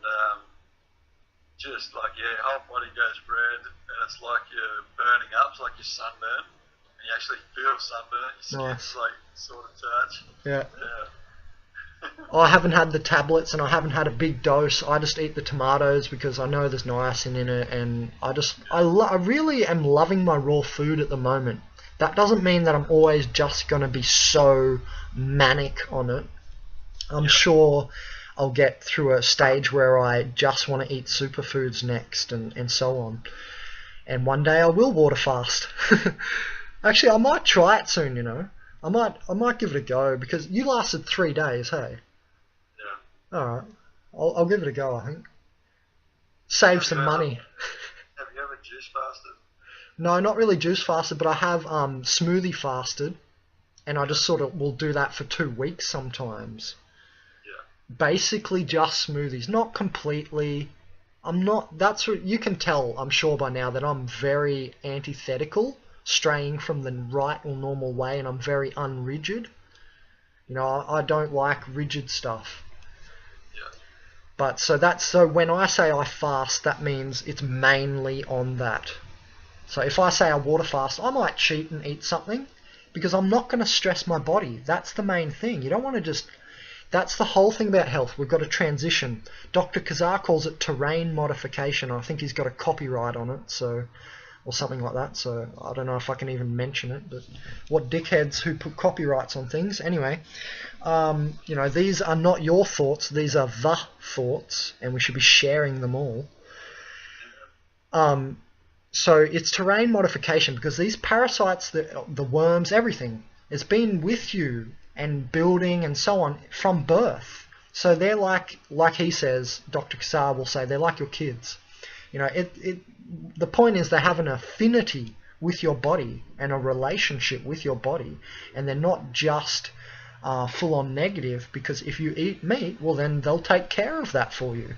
just like whole body goes red, and it's like you're burning up, it's like you're sunburned, and you actually feel sunburn. Your skin's like sort of touch. Yeah. I haven't had the tablets, and I haven't had a big dose. I just eat the tomatoes because I know there's niacin in it, and I really am loving my raw food at the moment. That doesn't mean that I'm always just going to be so manic on it. I'm sure I'll get through a stage where I just want to eat superfoods next, and so on. And one day I will water fast. Actually, I might try it soon, you know. I might give it a go, because you lasted 3 days, hey? Yeah. Alright. I'll give it a go, I think. Save some money. Have you ever juice fasted? No, not really juice fasted, but I have smoothie fasted, and I just sort of will do that for 2 weeks sometimes. Yeah. Basically just smoothies, not completely. That's what you can tell, I'm sure by now, that I'm very antithetical, straying from the right or normal way, and I'm very unrigid. You know, I don't like rigid stuff. Yeah. But so when I say I fast, that means it's mainly on that. So if I say I water fast, I might cheat and eat something, because I'm not going to stress my body. That's the main thing. You don't want to just... That's the whole thing about health. We've got to transition. Dr. Kazar calls it terrain modification. I think he's got a copyright on it, so, or something like that. So I don't know if I can even mention it. But what dickheads who put copyrights on things. Anyway, you know, these are not your thoughts. These are the thoughts, and we should be sharing them all. So it's terrain modification, because these parasites, the worms, everything, it's been with you and building and so on from birth. So they're like he says, Dr. Kassar will say, they're like your kids. You know, the point is they have an affinity with your body and a relationship with your body, and they're not just full on negative, because if you eat meat, well then they'll take care of that for you.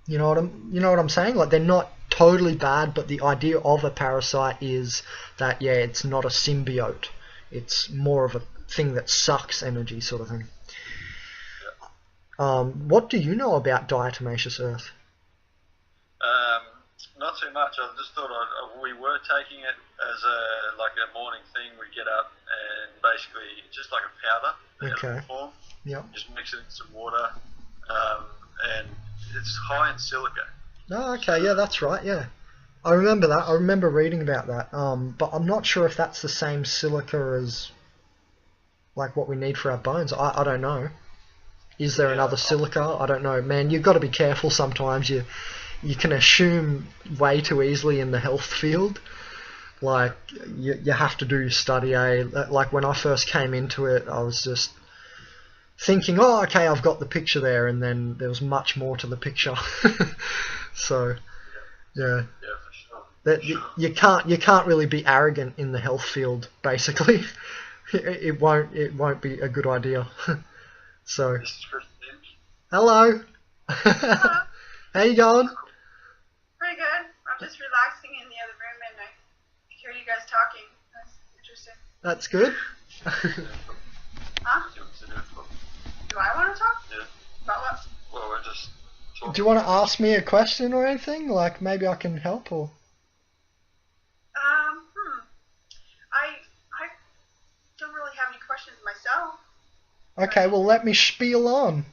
You know what I'm saying? Like, they're not totally bad, but the idea of a parasite is that, yeah, it's not a symbiote. It's more of a thing that sucks energy, sort of thing. What do you know about diatomaceous earth? Not too much. I just thought we were taking it as a morning thing. We get up and basically just like a powder, Okay. form. Yep. Just mix it in some water, and it's high in silica. Oh, okay. Yeah, that's right. Yeah, I remember that. I remember reading about that. But I'm not sure if that's the same silica as like what we need for our bones. I don't know. Is there another silica? I don't know, man. You've got to be careful sometimes. You can assume way too easily in the health field. Like, you have to do your study, eh? Like, when I first came into it, I was just thinking, oh, okay, I've got the picture there, and then there was much more to the picture. So, yeah. Yeah, for sure. You can't really be arrogant in the health field, basically. It won't be a good idea. So, hello. How you going? Pretty good. I'm just relaxing in the other room, and I hear you guys talking. That's interesting. That's good. Huh? Do I want to talk? Yeah. About what? Well, we're just talking. Do you want to ask me a question or anything? Like, maybe I can help, or... I don't really have any questions myself. Okay, well, let me spiel on.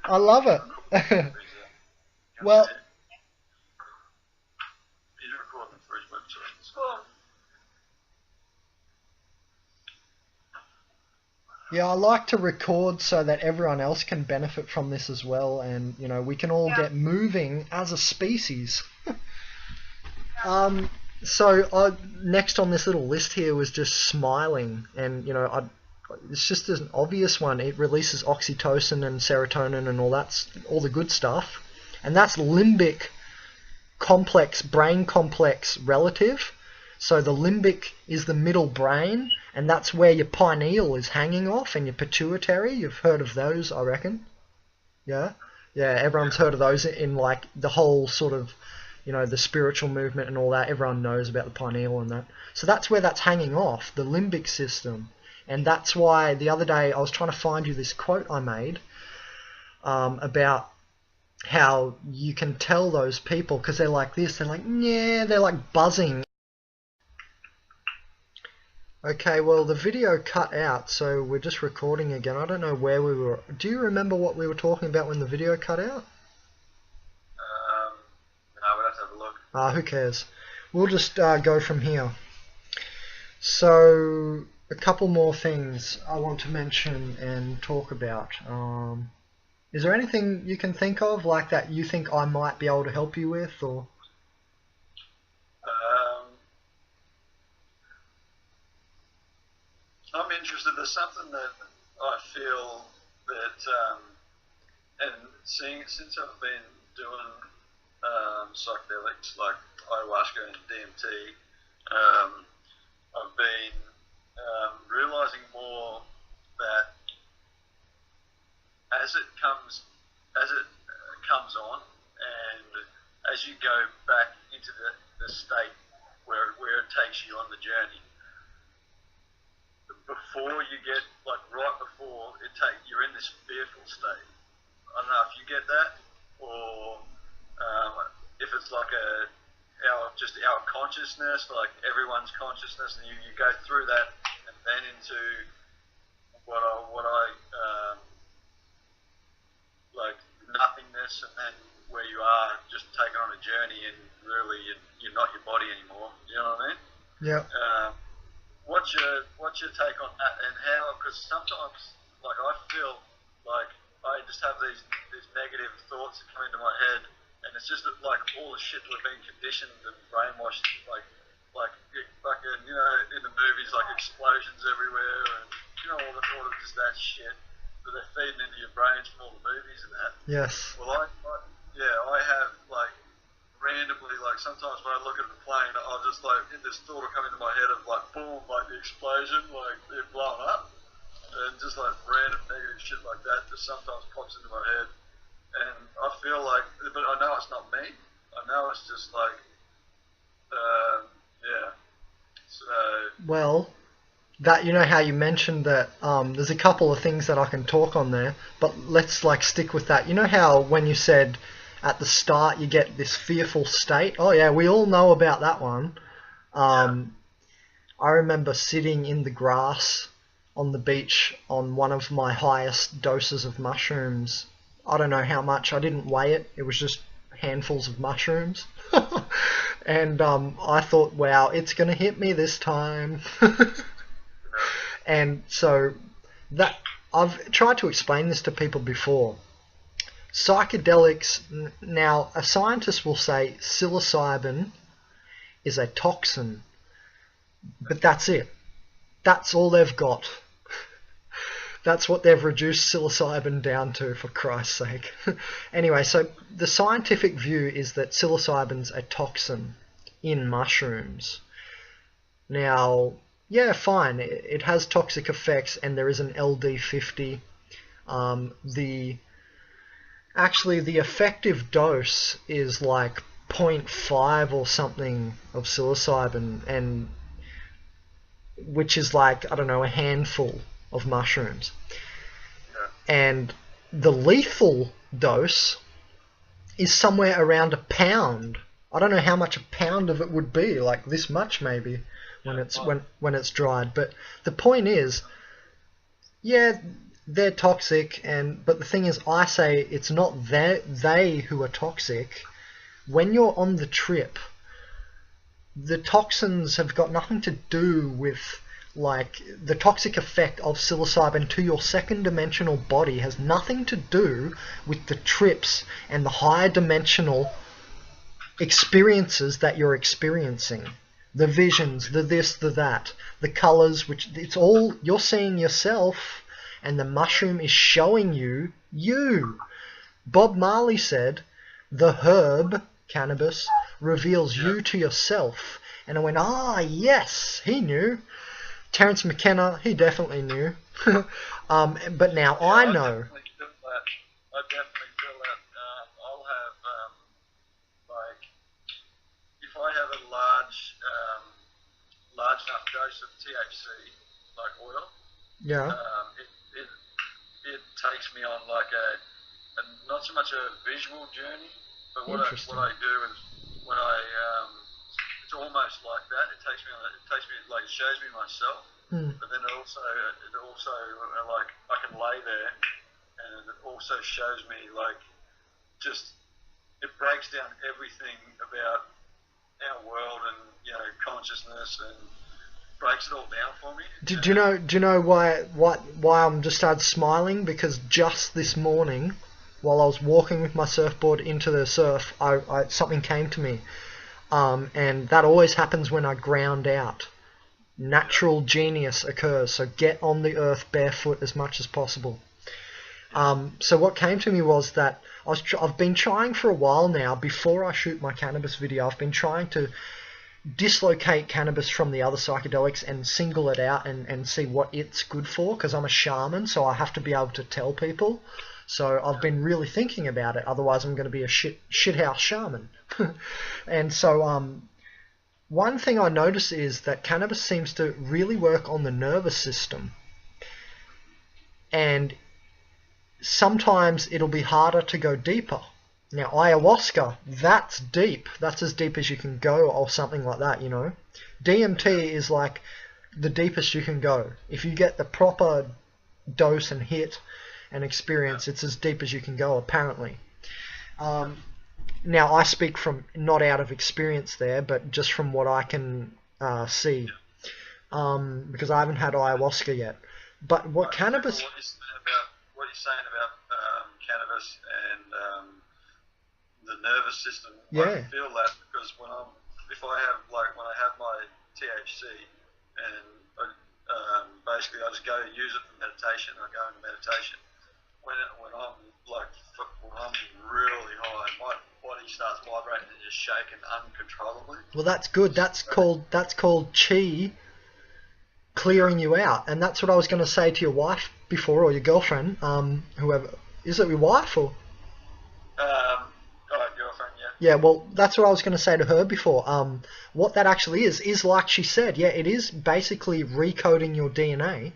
I love it. Well, He's recording for his website. Cool. yeah, I like to record so that everyone else can benefit from this as well, and, you know, we can all get moving as a species. So next on this little list here was just smiling, and, you know, it's just an obvious one. It releases oxytocin and serotonin and all the good stuff, and that's limbic complex, brain complex relative. So the limbic is the middle brain, and that's where your pineal is hanging off, and your pituitary. You've heard of those, I reckon. Yeah, everyone's heard of those in like the whole sort of you know, the spiritual movement and all that. Everyone knows about the pineal and that. So that's where that's hanging off, the limbic system. And that's why the other day I was trying to find you this quote I made about how you can tell those people because they're like this, they're like, yeah, they're like buzzing. Okay, well, the video cut out, so we're just recording again. I don't know where we were. Do you remember what we were talking about when the video cut out? No, we'll have to have a look. Who cares? We'll just go from here. So, a couple more things I want to mention and talk about. Is there anything you can think of, like that you think I might be able to help you with, or? I'm interested. There's something that I feel that, and since I've been doing psychedelics like ayahuasca and DMT, I've been realizing more that as it comes on, and as you go back into the state where it takes you on the journey. Before you get, like right before you're in this fearful state. I don't know if you get that, or if it's like our consciousness, like everyone's consciousness, and you go through that and then into what I like nothingness, and then where you are just taken on a journey, and really you're not your body anymore. You know what I mean? Yeah. What's your take on that, and how? Because sometimes, like, I feel like I just have these negative thoughts that come into my head, and it's just like all the shit we've been conditioned and brainwashed, like fucking, you know, in the movies, like explosions everywhere, and you know all of just that shit that they're feeding into your brains from all the movies and that. Yes. Well, I have like. Randomly, like sometimes when I look at the plane, I'll just like, this thought will come into my head of like, boom, like the explosion, like it blowing up, and just like random negative shit like that just sometimes pops into my head, and I feel like, but I know it's not me. I know it's just like, yeah. So. Well, that, you know how you mentioned that there's a couple of things that I can talk on there, but let's like stick with that. You know how when you said at the start you get this fearful state? Oh yeah, we all know about that one. I remember sitting in the grass on the beach on one of my highest doses of mushrooms. I don't know how much, I didn't weigh it, it was just handfuls of mushrooms. And I thought, wow, it's going to hit me this time. And so that I've tried to explain this to people before. Psychedelics, now a scientist will say psilocybin is a toxin, but that's it. That's all they've got. That's what they've reduced psilocybin down to, for Christ's sake. Anyway, so the scientific view is that psilocybin's a toxin in mushrooms. Now, yeah, fine, it has toxic effects, and there is an LD50. Actually, the effective dose is like 0.5 or something of psilocybin, and which is like, I don't know, a handful of mushrooms. And the lethal dose is somewhere around a pound. I don't know how much a pound of it would be, like this much maybe, when it's dried. But the point is, yeah, they're toxic, but the thing is, I say it's not they who are toxic. When you're on the trip, the toxins have got nothing to do with, like, the toxic effect of psilocybin to your second dimensional body has nothing to do with the trips and the higher dimensional experiences that you're experiencing. The visions, the this, the that, the colors, which it's all, you're seeing yourself, and the mushroom is showing you you. Bob Marley said, the herb, cannabis, reveals you to yourself. And I went, yes, he knew. Terence McKenna, he definitely knew. But now I know. I definitely feel that. I'll have, like, dose of THC, like oil, Yeah. It takes me on like a not so much a visual journey, but what I do is when it's almost like that. It takes me like it shows me myself, but then it also like I can lay there, and it also shows me like just it breaks down everything about our world and consciousness and breaks it all down for me. Do you know why I'm just started smiling? Because just this morning, while I was walking with my surfboard into the surf, I something came to me, and that always happens when I ground out. Natural genius occurs. So get on the earth barefoot as much as possible. So what came to me was that I've been trying for a while now. Before I shoot my cannabis video, I've been trying to dislocate cannabis from the other psychedelics and single it out and see what it's good for, because I'm a shaman, so I have to be able to tell people. So I've been really thinking about it, otherwise I'm going to be a shithouse shaman. And so one thing I notice is that cannabis seems to really work on the nervous system, and sometimes it'll be harder to go deeper. Now, ayahuasca, that's deep. That's as deep as you can go, or something like that, DMT is like the deepest you can go. If you get the proper dose and hit and experience, it's as deep as you can go, apparently. Now, I speak from not out of experience there, but just from what I can see, because I haven't had ayahuasca yet. But what cannabis... What you're saying about cannabis and the nervous system, I feel that because when I have my THC and basically I just go use it for meditation. I go into meditation when I'm really high, my body starts vibrating and just shaking uncontrollably. Well, that's good. That's called chi clearing you out, and that's what I was going to say to your wife before, or your girlfriend, whoever. Is it your wife or? Girlfriend, yeah. Yeah, well, that's what I was going to say to her before. What that actually is like she said, it is basically recoding your DNA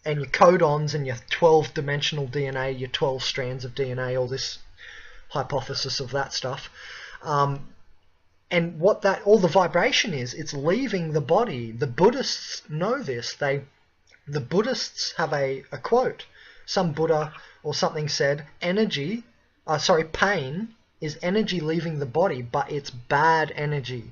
and your codons and your 12-dimensional DNA, your 12 strands of DNA, all this hypothesis of that stuff. And what all the vibration is, it's leaving the body. The Buddhists know this. The Buddhists have a quote. Some Buddha or something said, pain is energy leaving the body, but it's bad energy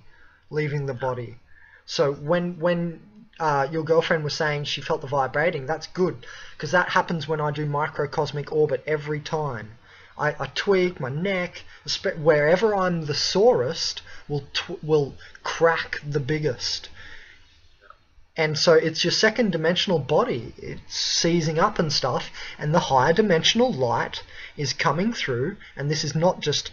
leaving the body. So when your girlfriend was saying she felt the vibrating, that's good, because that happens when I do microcosmic orbit every time. I tweak my neck, wherever I'm the sorest will crack the biggest. And so it's your second dimensional body, it's seizing up and stuff, and the higher dimensional light is coming through, and this is not just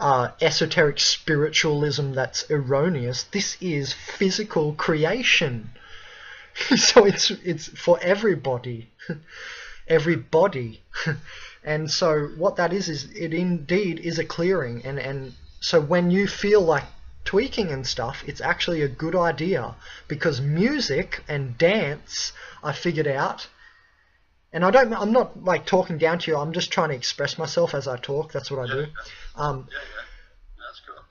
esoteric spiritualism that's erroneous, this is physical creation. So it's for everybody. Everybody. And so what that is it indeed is a clearing, and so when you feel like tweaking and stuff, it's actually a good idea, because music and dance, I figured out, and I'm not like talking down to you, I'm just trying to express myself as I talk, that's what I do. That's cool.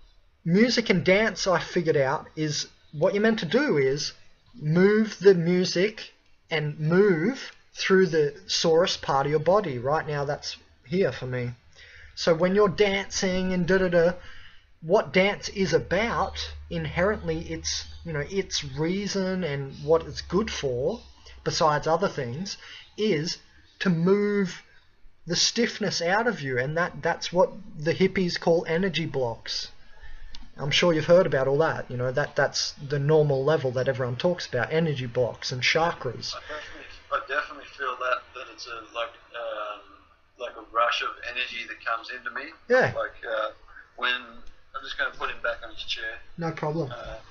Music and dance, I figured out, is what you're meant to do is move the music and move through the sorest part of your body. Right now that's here for me. So when you're dancing and what dance is about, inherently it's reason and what it's good for, besides other things, is to move the stiffness out of you, and that's what the hippies call energy blocks. I'm sure you've heard about all that, that's the normal level that everyone talks about, energy blocks and chakras. I definitely feel that it's like a rush of energy that comes into me. Yeah. Like when I'm just going to put him back on his chair. No problem. Yeah,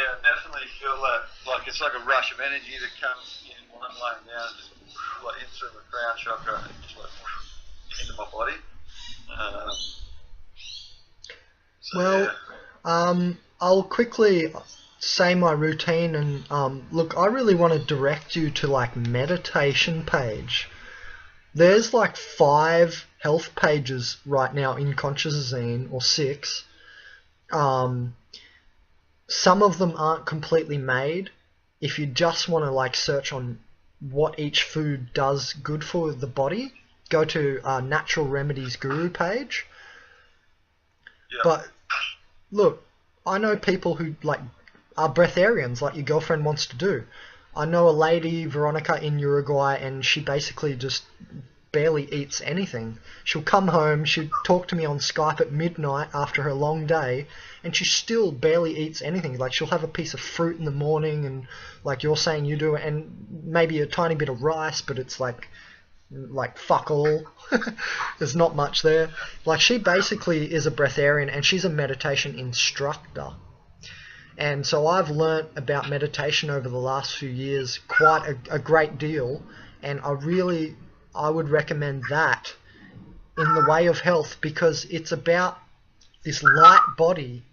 I definitely feel that. Like it's like a rush of energy that comes in when I'm laying down, just like in through the crown chakra and just like into my body. Um, so, Well, yeah. I'll quickly say my routine, and look, I really want to direct you to like meditation page. There's like 5 health pages right now in Consciousazine, or 6. Some of them aren't completely made. If you just want to like search on what each food does good for the body, go to Natural Remedies Guru page. Yeah. But look, I know people who like are breatharians, like your girlfriend wants to do. I know a lady, Veronica, in Uruguay, and she basically just barely eats anything. She'll come home, she'll talk to me on Skype at midnight after her long day, and she still barely eats anything. Like, she'll have a piece of fruit in the morning, and like you're saying you do, and maybe a tiny bit of rice, but it's like fuck all. There's not much there. Like, she basically is a breatharian, and she's a meditation instructor. And so I've learnt about meditation over the last few years quite a great deal, and I would recommend that in the way of health, because it's about this light body.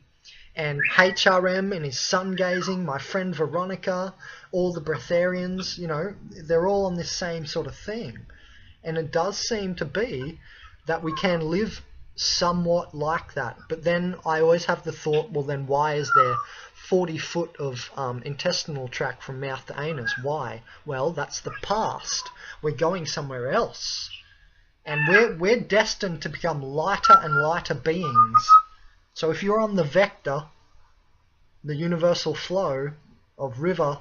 And HRM and his sun gazing, my friend Veronica, all the breatharians, you know, they're all on this same sort of thing. And it does seem to be that we can live somewhat like that. But then I always have the thought, well, then why is there 40 foot of intestinal tract from mouth to anus? Why? Well, that's the past. We're going somewhere else. And we're destined to become lighter and lighter beings. So if you're on the vector, the universal flow of river,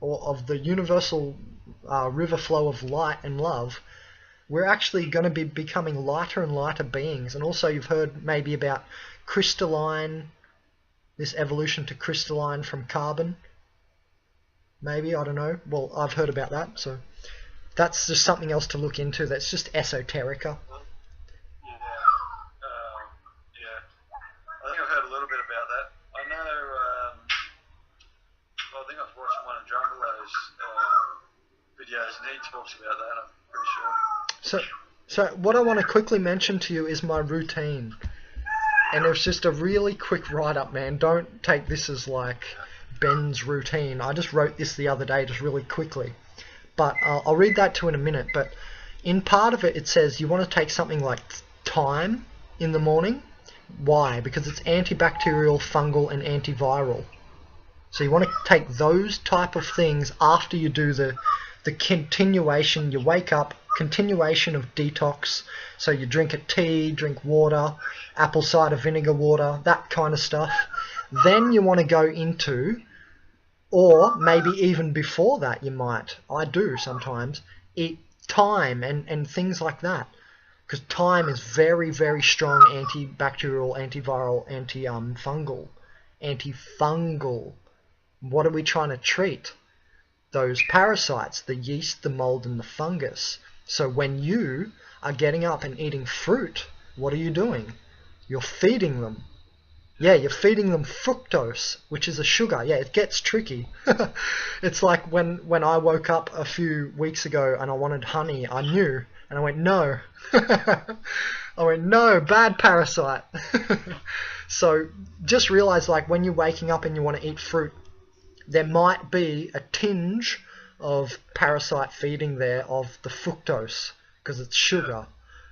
or of the universal river flow of light and love, we're actually going to be becoming lighter and lighter beings. And also you've heard maybe about crystalline, this evolution to crystalline from carbon. Maybe, I don't know. Well, I've heard about that, so that's just something else to look into. That's just esoterica. Yeah. I think I've heard a little bit about that. I know, I think I was watching one of Drumbelo's videos, and he talks about that, I'm pretty sure. So what I want to quickly mention to you is my routine. And it was just a really quick write-up, man. Don't take this as like Ben's routine. I just wrote this the other day just really quickly. But I'll read that to you in a minute. But in part of it, it says you want to take something like thyme in the morning. Why? Because it's antibacterial, fungal, and antiviral. So you want to take those type of things after you do the continuation. You wake up, continuation of detox. So you drink a tea, drink water, apple cider vinegar water, that kind of stuff. Then you want to go into, or maybe even before that you might, I do sometimes, eat thyme and things like that. Because thyme is very, very strong antibacterial, antiviral, antifungal. What are we trying to treat? Those parasites, the yeast, the mold, and the fungus. So when you are getting up and eating fruit, what are you doing? You're feeding them. Yeah, you're feeding them fructose, which is a sugar. Yeah, it gets tricky. It's like when I woke up a few weeks ago and I wanted honey, I knew. And I went, no. I went, no, bad parasite. So just realize, like, when you're waking up and you want to eat fruit, there might be a tinge of parasite feeding there of the fructose, because it's sugar.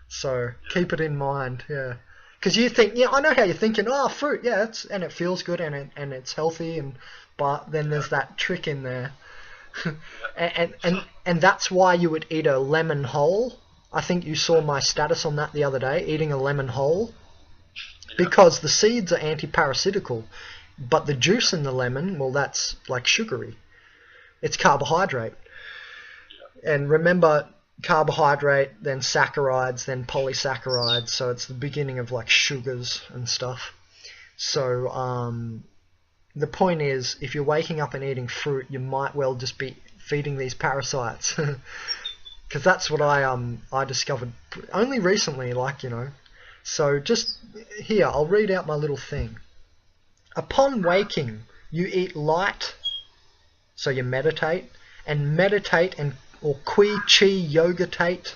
So keep it in mind, yeah. Because you think, yeah, I know how you're thinking, oh, fruit, yeah, and it feels good and it's healthy, but then there's that trick in there. and that's why you would eat a lemon whole. I think you saw my status on that the other day, eating a lemon whole. Because the seeds are anti-parasitical, but the juice in the lemon, well, that's like sugary. It's carbohydrate. And remember, carbohydrate, then saccharides, then polysaccharides, so it's the beginning of like sugars and stuff. So the point is, if you're waking up and eating fruit, you might well just be feeding these parasites. Because that's what I discovered only recently, like, you know. So just here, I'll read out my little thing. Upon waking, you eat light, so you meditate and or Qi Yogatate.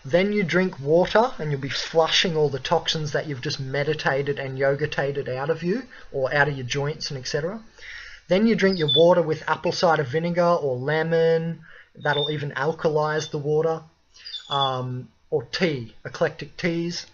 Then you drink water, and you'll be flushing all the toxins that you've just meditated and yoga-tated out of you, or out of your joints and etc. Then you drink your water with apple cider vinegar or lemon. That'll even alkalize the water. Or tea, eclectic teas.